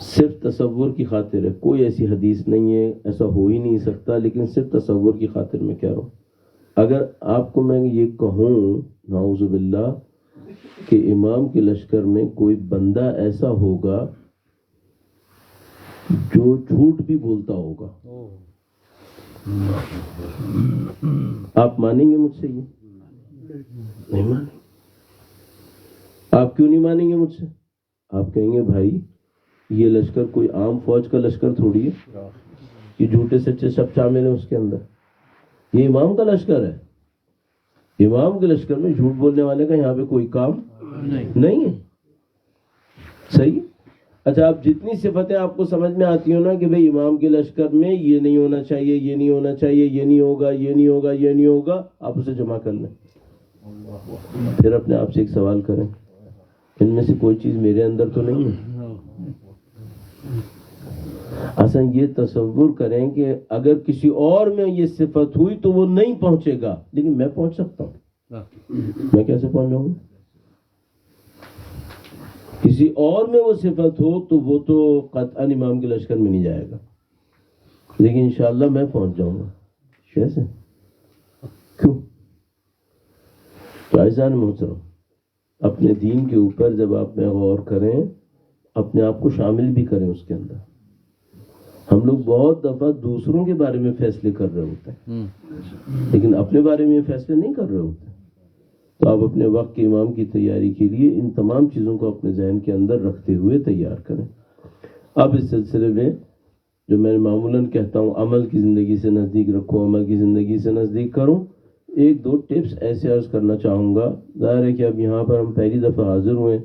صرف تصور کی خاطر ہے، کوئی ایسی حدیث نہیں ہے، ایسا ہو ہی نہیں سکتا، لیکن صرف تصور کی خاطر میں کہہ رہا ہوں. اگر آپ کو میں یہ کہوں نعوذ باللہ کہ امام کے لشکر میں کوئی بندہ ایسا ہوگا جو جھوٹ بھی بولتا ہوگا، آپ مانیں گے مجھ سے یہ؟ نہیں مانیں گے. آپ کیوں نہیں مانیں گے مجھ سے؟ آپ کہیں گے بھائی یہ لشکر کوئی عام فوج کا لشکر تھوڑی ہے کہ جھوٹے سچے سب شامل ہیں اس کے اندر. یہ امام کا لشکر ہے. امام کے لشکر میں جھوٹ بولنے والے کا یہاں پہ کوئی کام نہیں ہے. صحیح. اچھا آپ جتنی صفتیں آپ کو سمجھ میں آتی ہو نا کہ بھئی امام کے لشکر میں یہ نہیں ہونا چاہیے، یہ نہیں ہونا چاہیے، یہ نہیں ہوگا، یہ نہیں ہوگا، یہ نہیں ہوگا، آپ اسے جمع کر لیں. پھر اپنے آپ سے ایک سوال کریں، ان میں سے کوئی چیز میرے اندر تو نہیں ہے؟ اصلا یہ تصور کریں کہ اگر کسی اور میں یہ صفت ہوئی تو وہ نہیں پہنچے گا، لیکن میں پہنچ سکتا ہوں. میں کیسے پہنچ جاؤں گا؟ کسی اور میں وہ صفت ہو تو وہ تو قطعاً امام کے لشکر میں نہیں جائے گا، لیکن انشاءاللہ میں پہنچ جاؤں گا. کیسے؟ کیوں؟ تو عزیزان محترم، اپنے دین کے اوپر جب آپ میں غور کریں، اپنے آپ کو شامل بھی کریں اس کے اندر. ہم لوگ بہت دفعہ دوسروں کے بارے میں فیصلے کر رہے ہوتے ہیں لیکن اپنے بارے میں فیصلے نہیں کر رہے ہوتے. تو آپ اپنے وقت کے امام کی تیاری کے لیے ان تمام چیزوں کو اپنے ذہن کے اندر رکھتے ہوئے تیار کریں. اب اس سلسلے میں جو میں معمولاً کہتا ہوں عمل کی زندگی سے نزدیک رکھو، عمل کی زندگی سے نزدیک کروں، ایک دو ٹپس ایسے عرض کرنا چاہوں گا. ظاہر ہے کہ اب یہاں پر ہم پہلی دفعہ حاضر ہوئے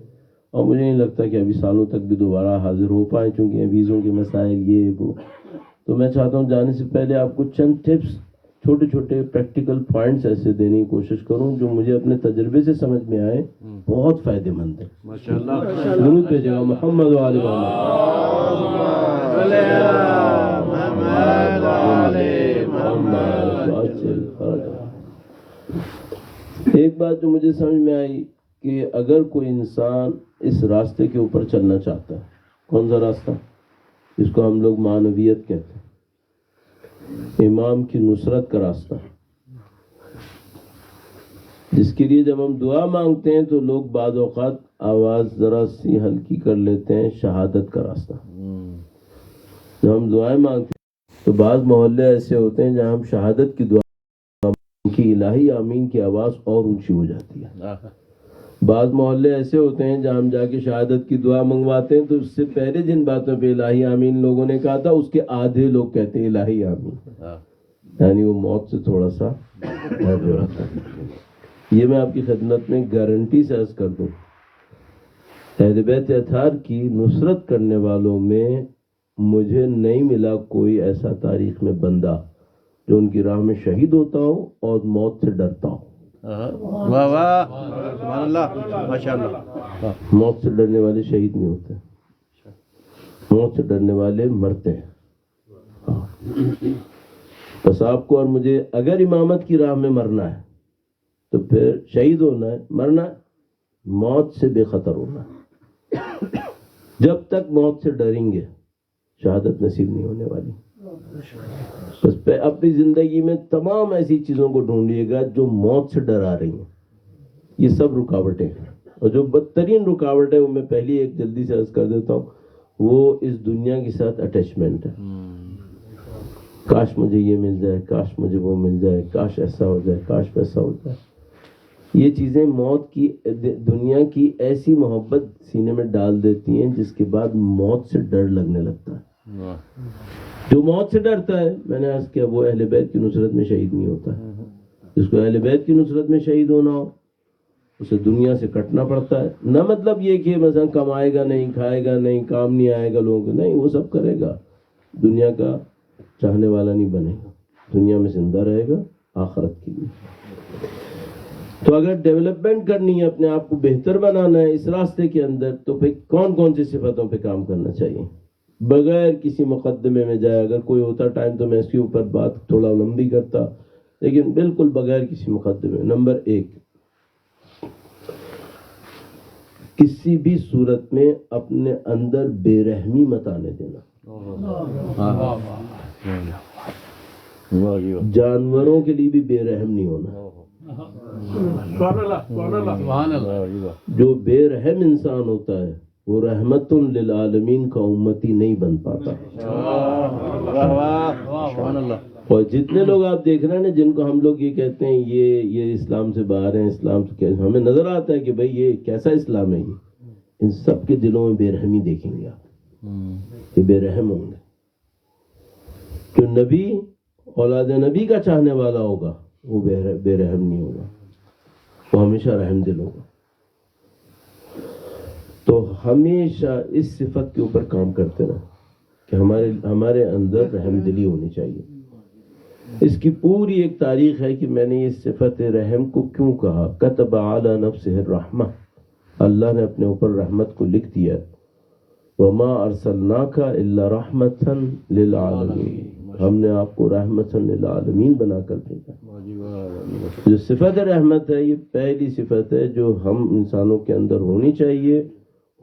اور مجھے نہیں لگتا کہ ابھی سالوں تک بھی دوبارہ حاضر ہو پائیں، چونکہ ویزوں کے مسائل یہ وہ. تو میں چاہتا ہوں جانے سے پہلے آپ کو چند ٹپس، چھوٹے چھوٹے پریکٹیکل پوائنٹس ایسے دینے کی کوشش کروں جو مجھے اپنے تجربے سے سمجھ میں آئے، بہت فائدہ مند ہے. ماشاءاللہ. درود بھیجے گا محمد وآل محمد. ایک بات جو مجھے سمجھ میں آئی کہ اگر کوئی انسان اس راستے کے اوپر چلنا چاہتا ہے، کون سا راستہ؟ جس کو ہم لوگ معنویت کہتے ہیں، امام کی نصرت کا راستہ، جس کے لیے جب ہم دعا مانگتے ہیں تو لوگ بعض اوقات آواز ذرا سی ہلکی کر لیتے ہیں، شہادت کا راستہ. جب ہم دعائیں مانگتے ہیں تو بعض محلے ایسے ہوتے ہیں جہاں ہم شہادت کی دعا کی الہی آمین کی آواز اور اونچی ہو جاتی ہے. بعض محلے ایسے ہوتے ہیں جہاں ہم جا کے شہادت کی دعا منگواتے ہیں تو اس سے پہلے جن باتوں پہ الہی آمین لوگوں نے کہا تھا اس کے آدھے لوگ کہتے ہیں الہی آمین، یعنی وہ موت سے تھوڑا سا ڈر رہا. یہ میں آپ کی خدمت میں گارنٹی سے عرض کر دوں، اہل بیت اطہار کی نصرت کرنے والوں میں مجھے نہیں ملا کوئی ایسا تاریخ میں بندہ جو ان کی راہ میں شہید ہوتا ہو اور موت سے ڈرتا ہو. واہ واہ سبحان اللہ ماشاءاللہ. موت سے ڈرنے والے شہید نہیں ہوتے، موت سے ڈرنے والے مرتے ہیں. بس آپ کو اور مجھے اگر امامت کی راہ میں مرنا ہے تو پھر شہید ہونا ہے، مرنا ہے، موت سے بے خطر ہونا ہے. جب تک موت سے ڈریں گے شہادت نصیب نہیں ہونے والی. بس اپنی زندگی میں تمام ایسی چیزوں کو ڈھونڈیے گا جو موت سے ڈرا رہی ہیں. یہ سب رکاوٹیں ہیں، اور جو بدترین رکاوٹ ہے وہ میں پہلی ایک جلدی سے عرض کر دیتا ہوں، وہ اس دنیا کے ساتھ اٹیچمنٹ ہے. کاش مجھے یہ مل جائے، کاش مجھے وہ مل جائے، کاش ایسا ہو جائے، کاش ویسا ہو جائے. یہ چیزیں موت کی، دنیا کی ایسی محبت سینے میں ڈال دیتی ہیں جس کے بعد موت سے ڈر لگنے لگتا ہے. جو موت سے ڈرتا ہے، میں نے عرض کیا، وہ اہل بیت کی نصرت میں شہید نہیں ہوتا ہے. جس کو اہل بیت کی نصرت میں شہید ہونا ہو اسے دنیا سے کٹنا پڑتا ہے. نہ مطلب یہ کہ مثلا کمائے گا نہیں، کھائے گا نہیں، کام نہیں آئے گا لوگوں کو، نہیں، وہ سب کرے گا، دنیا کا چاہنے والا نہیں بنے گا، دنیا میں زندہ رہے گا آخرت کے لیے. تو اگر ڈیولپمنٹ کرنی ہے، اپنے آپ کو بہتر بنانا ہے اس راستے کے اندر، تو پھر کون کون سی صفتوں پہ کام کرنا چاہیے بغیر کسی مقدمے میں جائے. اگر کوئی ہوتا ٹائم تو میں اس کے اوپر بات تھوڑا لمبی کرتا، لیکن بالکل بغیر کسی مقدمے. نمبر 1، کسی بھی صورت میں اپنے اندر بے رحمی مت آنے دینا. جانوروں کے لیے بھی بے رحم نہیں ہونا. جو بے رحم انسان ہوتا ہے وہ رحمت للعالمین کا امتی نہیں بن پاتا. سبحان اللہ. اور جتنے لوگ آپ دیکھ رہے ہیں نا جن کو ہم لوگ یہ کہتے ہیں یہ اسلام سے باہر ہیں، اسلام سے کیسے، ہمیں نظر آتا ہے کہ بھئی یہ کیسا اسلام ہے، یہ ان سب کے دلوں میں بے رحمی دیکھیں گے آپ، یہ بے رحم ہوں گے. جو نبی اولاد نبی کا چاہنے والا ہوگا وہ بے رحم نہیں ہوگا، وہ ہمیشہ رحم دل ہوگا. تو ہمیشہ اس صفت کے اوپر کام کرتے رہے کہ ہمارے اندر رحم دلی ہونی چاہیے. اس کی پوری ایک تاریخ ہے کہ میں نے یہ صفت رحم کو کیوں کہا. کتب علی نفسہ الرحمہ، اللہ نے اپنے اوپر رحمت کو لکھ دیا. وما ارسلناک الا رحمتا للعالمین، ہم نے آپ کو رحمتا للعالمین بنا کر بھیجا. جو صفت رحمت ہے یہ پہلی صفت ہے جو ہم انسانوں کے اندر ہونی چاہیے.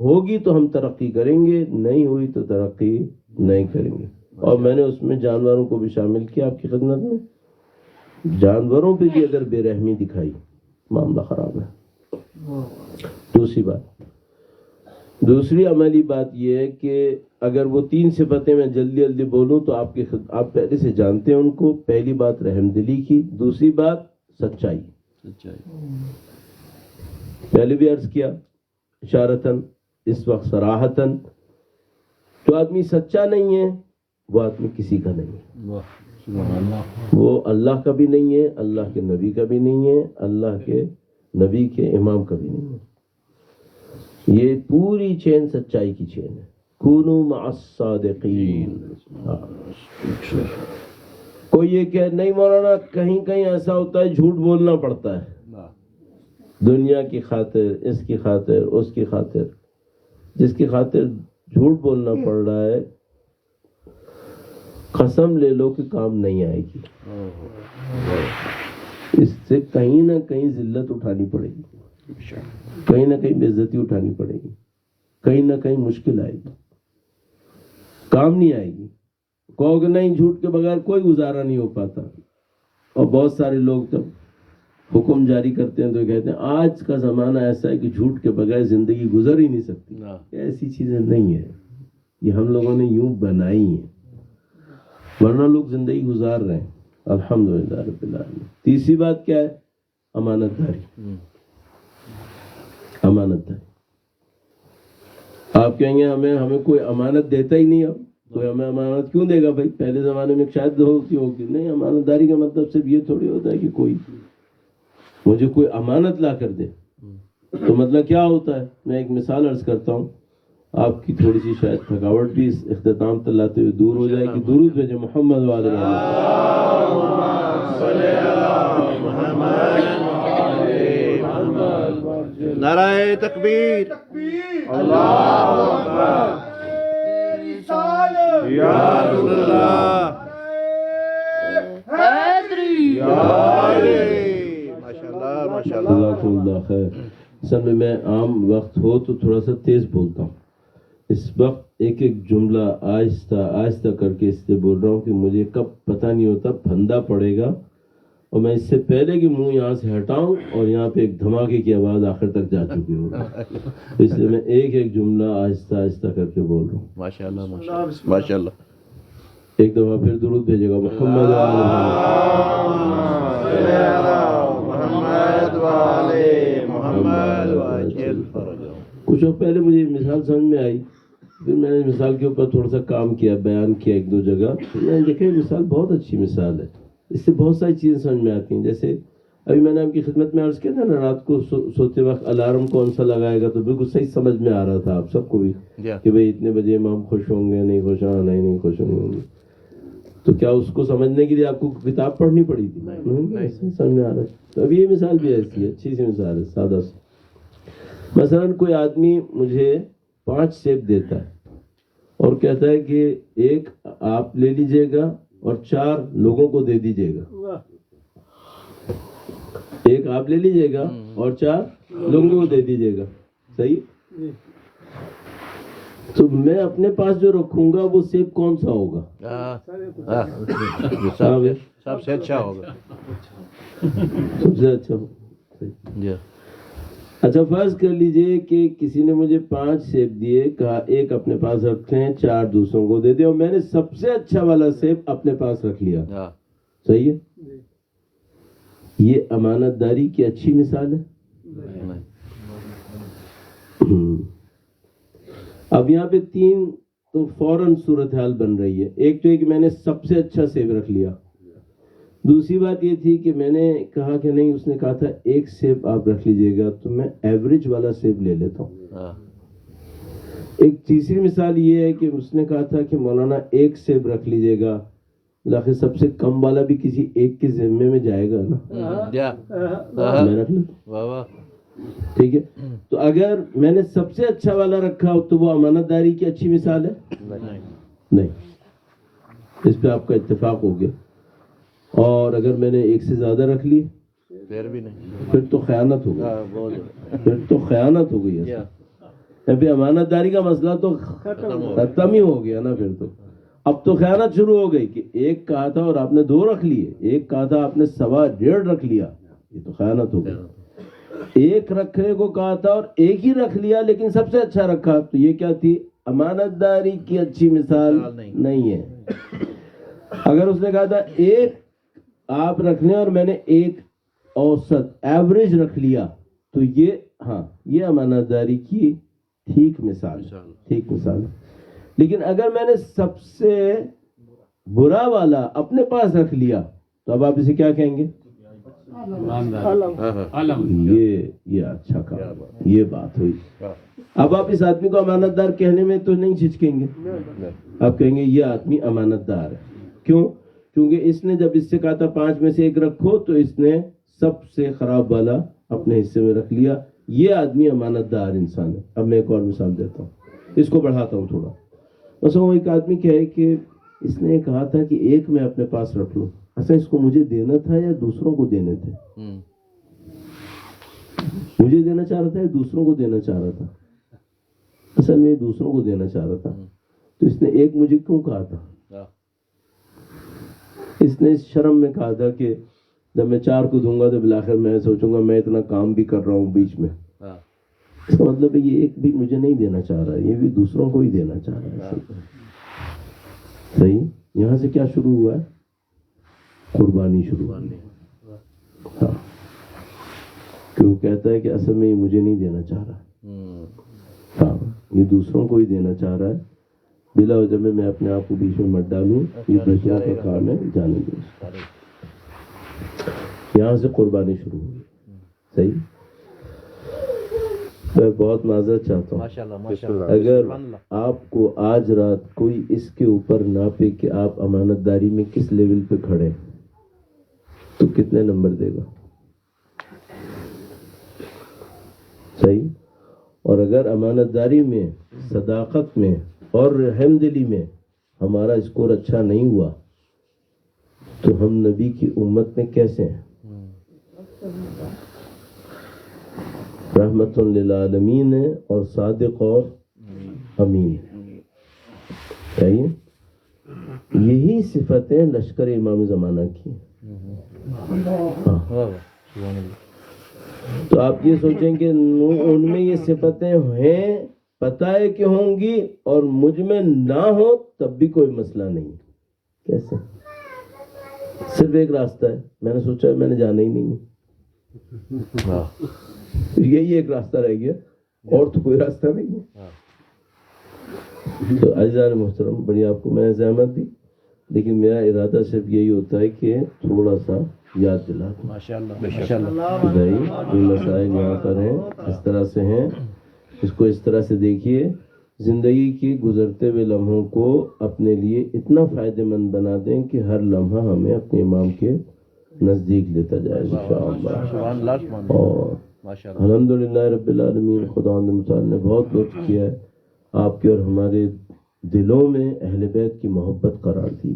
ہوگی تو ہم ترقی کریں گے، نہیں ہوئی تو ترقی نہیں کریں گے. اور میں نے اس میں جانوروں کو بھی شامل کیا آپ کی خدمت میں. جانوروں پہ بھی اگر بے رحمی دکھائی معاملہ خراب ہے. دوسری عملی بات یہ ہے کہ اگر وہ تین صفتیں میں جلدی بولوں تو آپ پہلے سے جانتے ہیں ان کو. پہلی بات رحم دلی کی، دوسری بات سچائی. پہلے بھی عرض کیا اشارتاً، اس وقت صراحتاً، جو آدمی سچا نہیں ہے وہ آدمی کسی کا نہیں ہے. وہ اللہ کا بھی نہیں ہے، اللہ کے نبی کا بھی نہیں ہے، اللہ کے نبی کے امام کا بھی نہیں ہے. یہ پوری چین سچائی کی چین ہے. کونوا مع الصادقین. کوئی یہ کہ نہیں مولانا کہیں ایسا ہوتا ہے جھوٹ بولنا پڑتا ہے دنیا کی خاطر، اس کی خاطر، اس کی خاطر. جس کی خاطر جھوٹ بولنا پڑ رہا ہے قسم لے لو کہ کام نہیں آئے گی. اس سے کہیں نہ کہیں ذلت اٹھانی پڑے گی، کہیں نہ کہیں بے عزتی اٹھانی پڑے گی، کہیں نہ کہیں مشکل آئے گی، کام نہیں آئے گی. کہو کہ نہیں جھوٹ کے بغیر کوئی گزارا نہیں ہو پاتا. اور بہت سارے لوگ جب حکم جاری کرتے ہیں تو کہتے ہیں آج کا زمانہ ایسا ہے کہ جھوٹ کے بغیر زندگی گزر ہی نہیں سکتی. ایسی چیزیں نہیں ہیں، یہ ہم لوگوں نے یوں بنائی ہیں، ورنہ لوگ زندگی گزار رہے ہیں الحمدللہ رب العالمین. تیسری بات کیا ہے؟ امانت داری. امانت داری. آپ کہیں گے ہمیں کوئی امانت دیتا ہی نہیں. اب کوئی ہمیں امانت کیوں دے گا بھائی؟ پہلے زمانے میں شاید ہوگی. نہیں، امانت داری کا مطلب صرف یہ تھوڑی ہوتا ہے کہ کوئی مجھے کوئی امانت لا کر دے. تو مطلب کیا ہوتا ہے؟ میں ایک مثال عرض کرتا ہوں، آپ کی تھوڑی سی شاید تھکاوٹ بھی اس اختتام تک لاتے ہوئے دور ہو جائے گی. درود بھیجے محمد والے نعرہ تکبیر، اللہ اکبر، یا رسول اللہ، اللہ اللہ خیر. اصل میں عام وقت ہو تو تھوڑا سا تیز بولتا ہوں. اس وقت ایک جملہ آہستہ کر کے اس سے بول رہا ہوں کہ مجھے کب پتہ نہیں ہوتا پھندا پڑے گا، اور میں اس سے پہلے کہ منہ یہاں سے ہٹاؤں اور یہاں پہ ایک دھماکے کی آواز آخر تک جا چکی ہوگی. اس لیے میں ایک جملہ آہستہ کر کے بول رہا ہوں. ماشاءاللہ ماشاءاللہ. ایک دفعہ پھر درود بھیجے گا محمد کچھ وقت پہلے مجھے مثال سمجھ میں آئی، پھر میں نے مثال کے اوپر تھوڑا سا کام کیا، بیان کیا ایک دو جگہ. میں نے دیکھا یہ مثال بہت اچھی مثال ہے، اس سے بہت ساری چیزیں سمجھ میں آتی ہیں. جیسے ابھی میں نے آپ کی خدمت میں عرض کیا تھا نا، رات کو سوتے وقت الارم کون سا لگائے گا، تو بالکل صحیح سمجھ میں آ رہا تھا آپ سب کو بھی کہ بھئی اتنے بجے امام خوش ہوں گے، نہیں خوش نہیں خوش ہوں گے. تو کیا اس کو سمجھنے کے لیے آپ کو کتاب پڑھنی پڑی تھی؟ نہیں، سمجھ میں آ رہا ہے. تو ابھی یہ مثال بھی ایسی ہے، اچھی سی مثال ہے، سادہ سی. مثلا کوئی آدمی مجھے 5 سیب دیتا ہے اور کہتا ہے کہ ایک آپ لے لیجئے گا اور 4 لوگوں کو دے دیجئے گا. ایک آپ لے لیجئے گا اور 4 لوگوں کو دے دیجئے گا. صحیح؟ تو میں اپنے پاس جو رکھوں گا وہ سیب کون سا ہوگا؟ سب سے اچھا ہوگا. سب سے اچھا ہوگا. اچھا فرض کر لیجئے کہ کسی نے مجھے 5 سیب دیے، کہا ایک اپنے پاس رکھیں 4 دوسروں کو دے دیں، اور میں نے سب سے اچھا والا سیب اپنے پاس رکھ لیا، صحیح ہے؟ یہ امانت داری کی اچھی مثال ہے؟ اب یہاں پہ 3 تو فوراً صورتحال بن رہی ہے. ایک تو یہ کہ میں نے سب سے اچھا سیب رکھ لیا، دوسری بات یہ تھی کہ میں نے کہا کہ نہیں، اس نے کہا تھا ایک سیب آپ رکھ لیجئے گا، تو میں ایوریج والا سیب لے لیتا ہوں. ایک تیسری مثال یہ ہے کہ اس نے کہا تھا کہ مولانا ایک سیب رکھ لیجئے گا، آخر سب سے کم والا بھی کسی ایک کے ذمے میں جائے گا نا، میں رکھ لیتا. ٹھیک ہے، تو اگر میں نے سب سے اچھا والا رکھا تو وہ امانت داری کی اچھی مثال ہے؟ نہیں. اس پہ آپ کا اتفاق ہو گیا. اور اگر میں نے ایک سے زیادہ رکھ لی پھر تو خیانت ہو گئی، پھر تو خیانت ہو گئی. پھر امانت داری کا مسئلہ تو ختم ہی ہو گیا نا. پھر تو اب تو خیانت شروع ہو گئی کہ ایک کہا تھا اور آپ نے 2 رکھ لیے، ایک کہا تھا آپ نے 1.25 رکھ لیا، یہ تو خیانت ہو گئی. ایک رکھنے کو کہا تھا اور ایک ہی رکھ لیا لیکن سب سے اچھا رکھا، تو یہ کیا تھی؟ امانت داری کی اچھی مثال نہیں ہے. اگر اس نے کہا تھا ایک آپ رکھ لیں اور میں نے ایک اوسط ایوریج رکھ لیا، تو یہ یہ امانت داری کی ٹھیک مثال ہے. لیکن اگر میں نے سب سے برا والا اپنے پاس رکھ لیا تو اب آپ اسے کیا کہیں گے؟ یہ اچھا کام، یہ بات ہوئی. اب آپ اس آدمی کو امانت دار کہنے میں تو نہیں جھجکیں گے، آپ کہیں گے یہ آدمی امانت دار ہے. کیوں؟ کیونکہ اس نے جب اس سے کہا تھا 5 میں سے ایک رکھو تو اس نے سب سے خراب والا اپنے حصے میں رکھ لیا. یہ آدمی امانت دار انسان ہے. اب میں ایک اور مثال دیتا ہوں، اس کو بڑھاتا ہوں تھوڑا. مثلا وہ ایک آدمی کیا ہے کہ اس نے کہا تھا کہ ایک میں اپنے پاس رکھ لوں، اصل اس کو مجھے دینا تھا یا دوسروں کو دینے تھے؟ مجھے دینا چاہ رہا تھا یا دوسروں کو دینا چاہ رہا تھا؟ اصل میں دوسروں کو دینا چاہ رہا تھا. تو اس نے ایک مجھے کیوں کہا تھا؟ اس نے اس شرم میں کہا تھا کہ جب میں 4 کو دوں گا تو بالآخر میں سوچوں گا میں اتنا کام بھی کر رہا ہوں بیچ میں. اس کا مطلب ہے یہ ایک بھی مجھے نہیں دینا چاہ رہا ہے، یہ بھی دوسروں کو ہی دینا چاہ رہا ہے. صحیح. یہاں سے کیا شروع ہوا ہے؟ قربانی شروع ہوئی. کہ وہ کہتا ہے کہ اصل میں یہ مجھے نہیں دینا چاہ رہا، یہ دوسروں کو ہی دینا چاہ رہا ہے. بلا وجہ میں اپنے آپ کو بیچ میں مت ڈالوں، یہ دوسروں کا کام ہے، جانے دوں. یہاں سے قربانی شروع ہوئی. صحیح. میں بہت معذرت چاہتا ہوں اگر آپ کو آج رات کوئی اس کے اوپر ناپے کہ آپ امانت داری میں کس لیول پہ کھڑے تو کتنے نمبر دے گا؟ صحیح. اور اگر امانت داری میں، صداقت میں اور رحم دلی میں ہمارا اسکور اچھا نہیں ہوا تو ہم نبی کی امت میں کیسے ہیں؟ رحمت للعالمین ہے اور صادق اور امین. صحیح. یہی صفتیں لشکر امام زمانہ کی. تو آپ یہ سوچیں کہ ان میں یہ صفتیں ہیں، پتہ ہے کہ ہوں گی، اور مجھ میں نہ ہو تب بھی کوئی مسئلہ نہیں. کیسے؟ صرف ایک راستہ ہے، میں نے سوچا میں نے جانا ہی نہیں ہے. یہی ایک راستہ رہ گیا، اور تو کوئی راستہ نہیں ہے. تو عزیزان محترم، بڑی آپ کو میں نے زحمت دی، لیکن میرا ارادہ صرف یہی ہوتا ہے کہ تھوڑا سا یاد دلا دوں. بھائی یہ مسائل یہاں پر ہیں، اس طرح سے ہیں، اس کو اس طرح سے دیکھیے. زندگی کے گزرتے ہوئے لمحوں کو اپنے لیے اتنا فائدہ مند بنا دیں کہ ہر لمحہ ہمیں اپنے امام کے نزدیک لیتا جائے انشاءاللہ. اور الحمدللہ رب العالمین، خداوند متعال نے بہت لطف کیا ہے آپ کے اور ہمارے دلوں میں اہل بیت کی محبت قرار دی.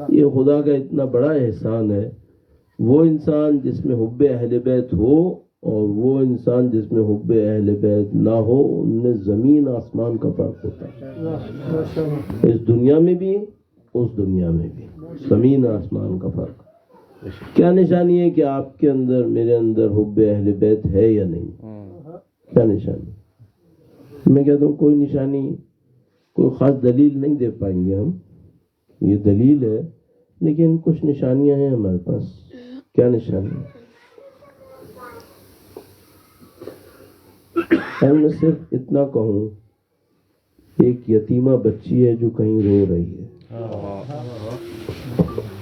یہ خدا کا اتنا بڑا احسان ہے. وہ انسان جس میں حب اہل بیت ہو اور وہ انسان جس میں حب اہل بیت نہ ہو، ان میں زمین آسمان کا فرق ہوتا ہے. اس دنیا میں بھی، اس دنیا میں بھی زمین آسمان کا فرق. کیا نشانی ہے کہ آپ کے اندر میرے اندر حب اہل بیت ہے یا نہیں؟ کیا نشانی؟ میں کہتا ہوں کوئی نشانی، کوئی خاص دلیل نہیں دے پائیں گے ہم، یہ دلیل ہے لیکن کچھ نشانیاں ہیں ہمارے پاس۔ کیا نشانی؟ میں صرف اتنا کہوں، ایک یتیمہ بچی ہے جو کہیں رو رہی ہے،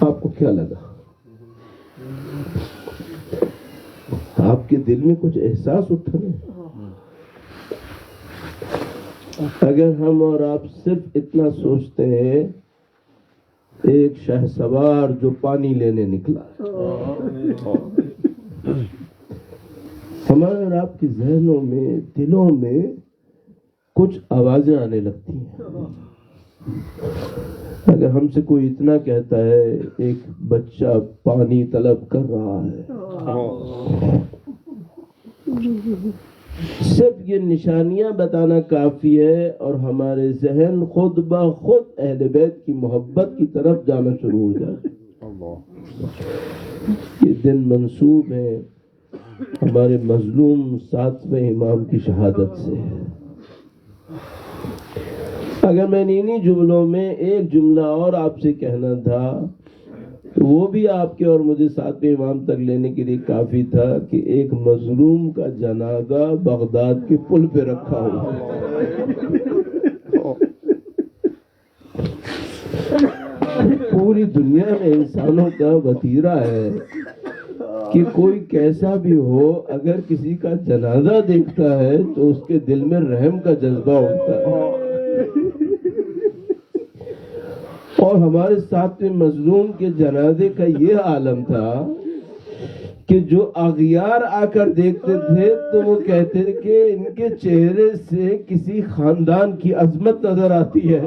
آپ کو کیا لگا؟ آپ کے دل میں کچھ احساس اٹھا ہے؟ اگر ہم اور آپ صرف اتنا سوچتے ہیں، ایک شہ سوار جو پانی لینے نکلا، ہمارے اور آپ کے ذہنوں میں، دلوں میں کچھ آوازیں آنے لگتی ہیں۔ اگر ہم سے کوئی اتنا کہتا ہے ایک بچہ پانی طلب کر رہا ہے، صرف یہ نشانیاں بتانا کافی ہے اور ہمارے ذہن خود بخود اہل بیت کی محبت کی طرف جانا شروع ہو جائے۔ یہ دن منسوب ہے ہمارے مظلوم 7ویں امام کی شہادت سے۔ اگر میں انہی جملوں میں ایک جملہ اور آپ سے کہنا تھا تو وہ بھی آپ کے اور مجھے 7ویں امام تک لینے کے لیے کافی تھا کہ ایک مظلوم کا جنازہ بغداد کے پل پہ رکھا ہوا پوری دنیا میں انسانوں کا وتیرہ ہے کہ کوئی کیسا بھی ہو، اگر کسی کا جنازہ دیکھتا ہے تو اس کے دل میں رحم کا جذبہ ہوتا ہے۔ اور ہمارے 7ویں مظلوم کے جنازے کا یہ عالم تھا کہ جو اغیار آ کر دیکھتے تھے تو وہ کہتے تھے کہ ان کے چہرے سے کسی خاندان کی عظمت نظر آتی ہے،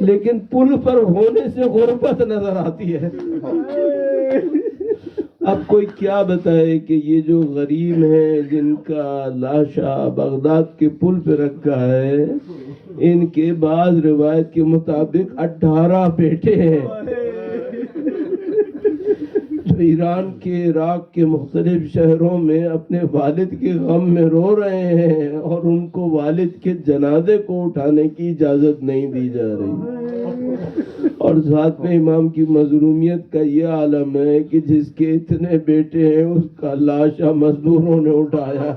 لیکن پل پر ہونے سے غربت نظر آتی ہے۔ اب کوئی کیا بتائے کہ یہ جو غریب ہیں جن کا لاشا بغداد کے پل پہ رکھا ہے، ان کے بعض روایت کے مطابق 18 بیٹے ہیں جو ایران کے، عراق کے مختلف شہروں میں اپنے والد کے غم میں رو رہے ہیں اور ان کو والد کے جنازے کو اٹھانے کی اجازت نہیں دی جا رہی۔ اور 7ویں امام کی مظلومیت کا یہ عالم ہے کہ جس کے اتنے بیٹے ہیں اس کا لاشا مزدوروں نے اٹھایا۔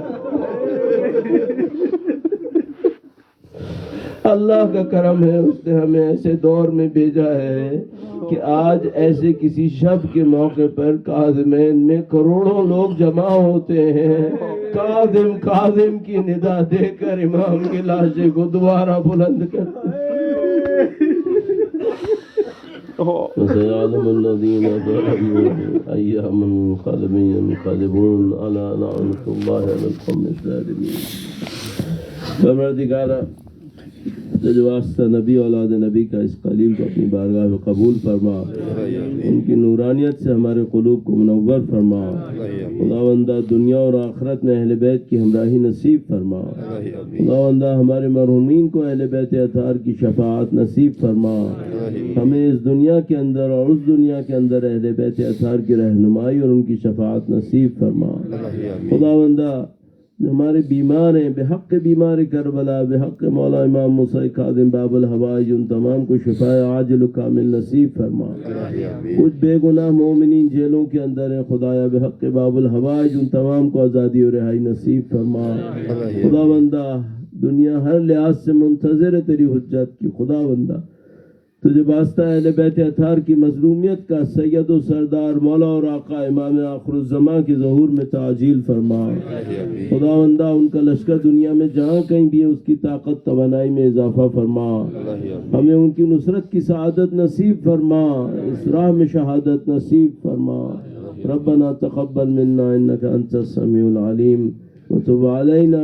اللہ کا کرم ہے، اس نے ہمیں ایسے دور میں بھیجا ہے کہ آج ایسے کسی شب کے موقع پر کاظمین میں کروڑوں لوگ جمع ہوتے ہیں، کاظم کاظم کی ندا دے کر امام کی لاشے کو دوبارہ بلند کرتے ہیں۔ وَسَيَعْلَمُ الَّذِينَ ظَلَمُوا أَيَّ مُنقَلِبٍ يَنقَلِبُونَ عَلَىٰ لَعْنَةُ اللَّهِ عَلَى الْقَوْمِ الظَّالِمِينَ۔ پروردگارہ، جو واسطہ نبی اولاد نبی کا اس قلیل کو اپنی بارگاہ میں قبول فرما، ان کی نورانیت سے ہمارے قلوب کو منور فرما، خداوندہ دنیا اور آخرت میں اہل بیت کی ہمراہی نصیب فرما، خداوندہ ہمارے مرحومین کو اہل بیت اطہار کی شفاعت نصیب فرما، ہمیں اس دنیا کے اندر اور اس دنیا کے اندر اہل بیت اطہار کی رہنمائی اور ان کی شفاعت نصیب فرما۔ خداوندہ جو ہمارے بیمار ہیں، بحق بیمار کربلا، بحق مولا امام موسیٰ کاظم باب الحوائج، ان تمام کو شفاء عاجل و کامل نصیب فرما۔ کچھ بے گناہ مومنین جیلوں کے اندر ہیں، خدایا بحق باب الحوائج ان تمام کو آزادی و رہائی نصیب فرما۔ خداوندہ دنیا ہر لحاظ سے منتظر ہے تیری حجت کی، خداوندہ تجھے واسطہ اہل بیت اطہار کی مظلومیت کا سید و سردار مولا اور آقا امام آخر الزماں کے ظہور میں تعجیل فرما۔ خداوندہ ان کا لشکر دنیا میں جہاں کہیں بھی ہے اس کی طاقت توانائی میں اضافہ فرما، ہمیں ان کی نصرت کی سعادت نصیب فرما، اس راہ میں شہادت نصیب فرما۔ ربنا تقبل منا انک انت السمیع العلیم وتب علینا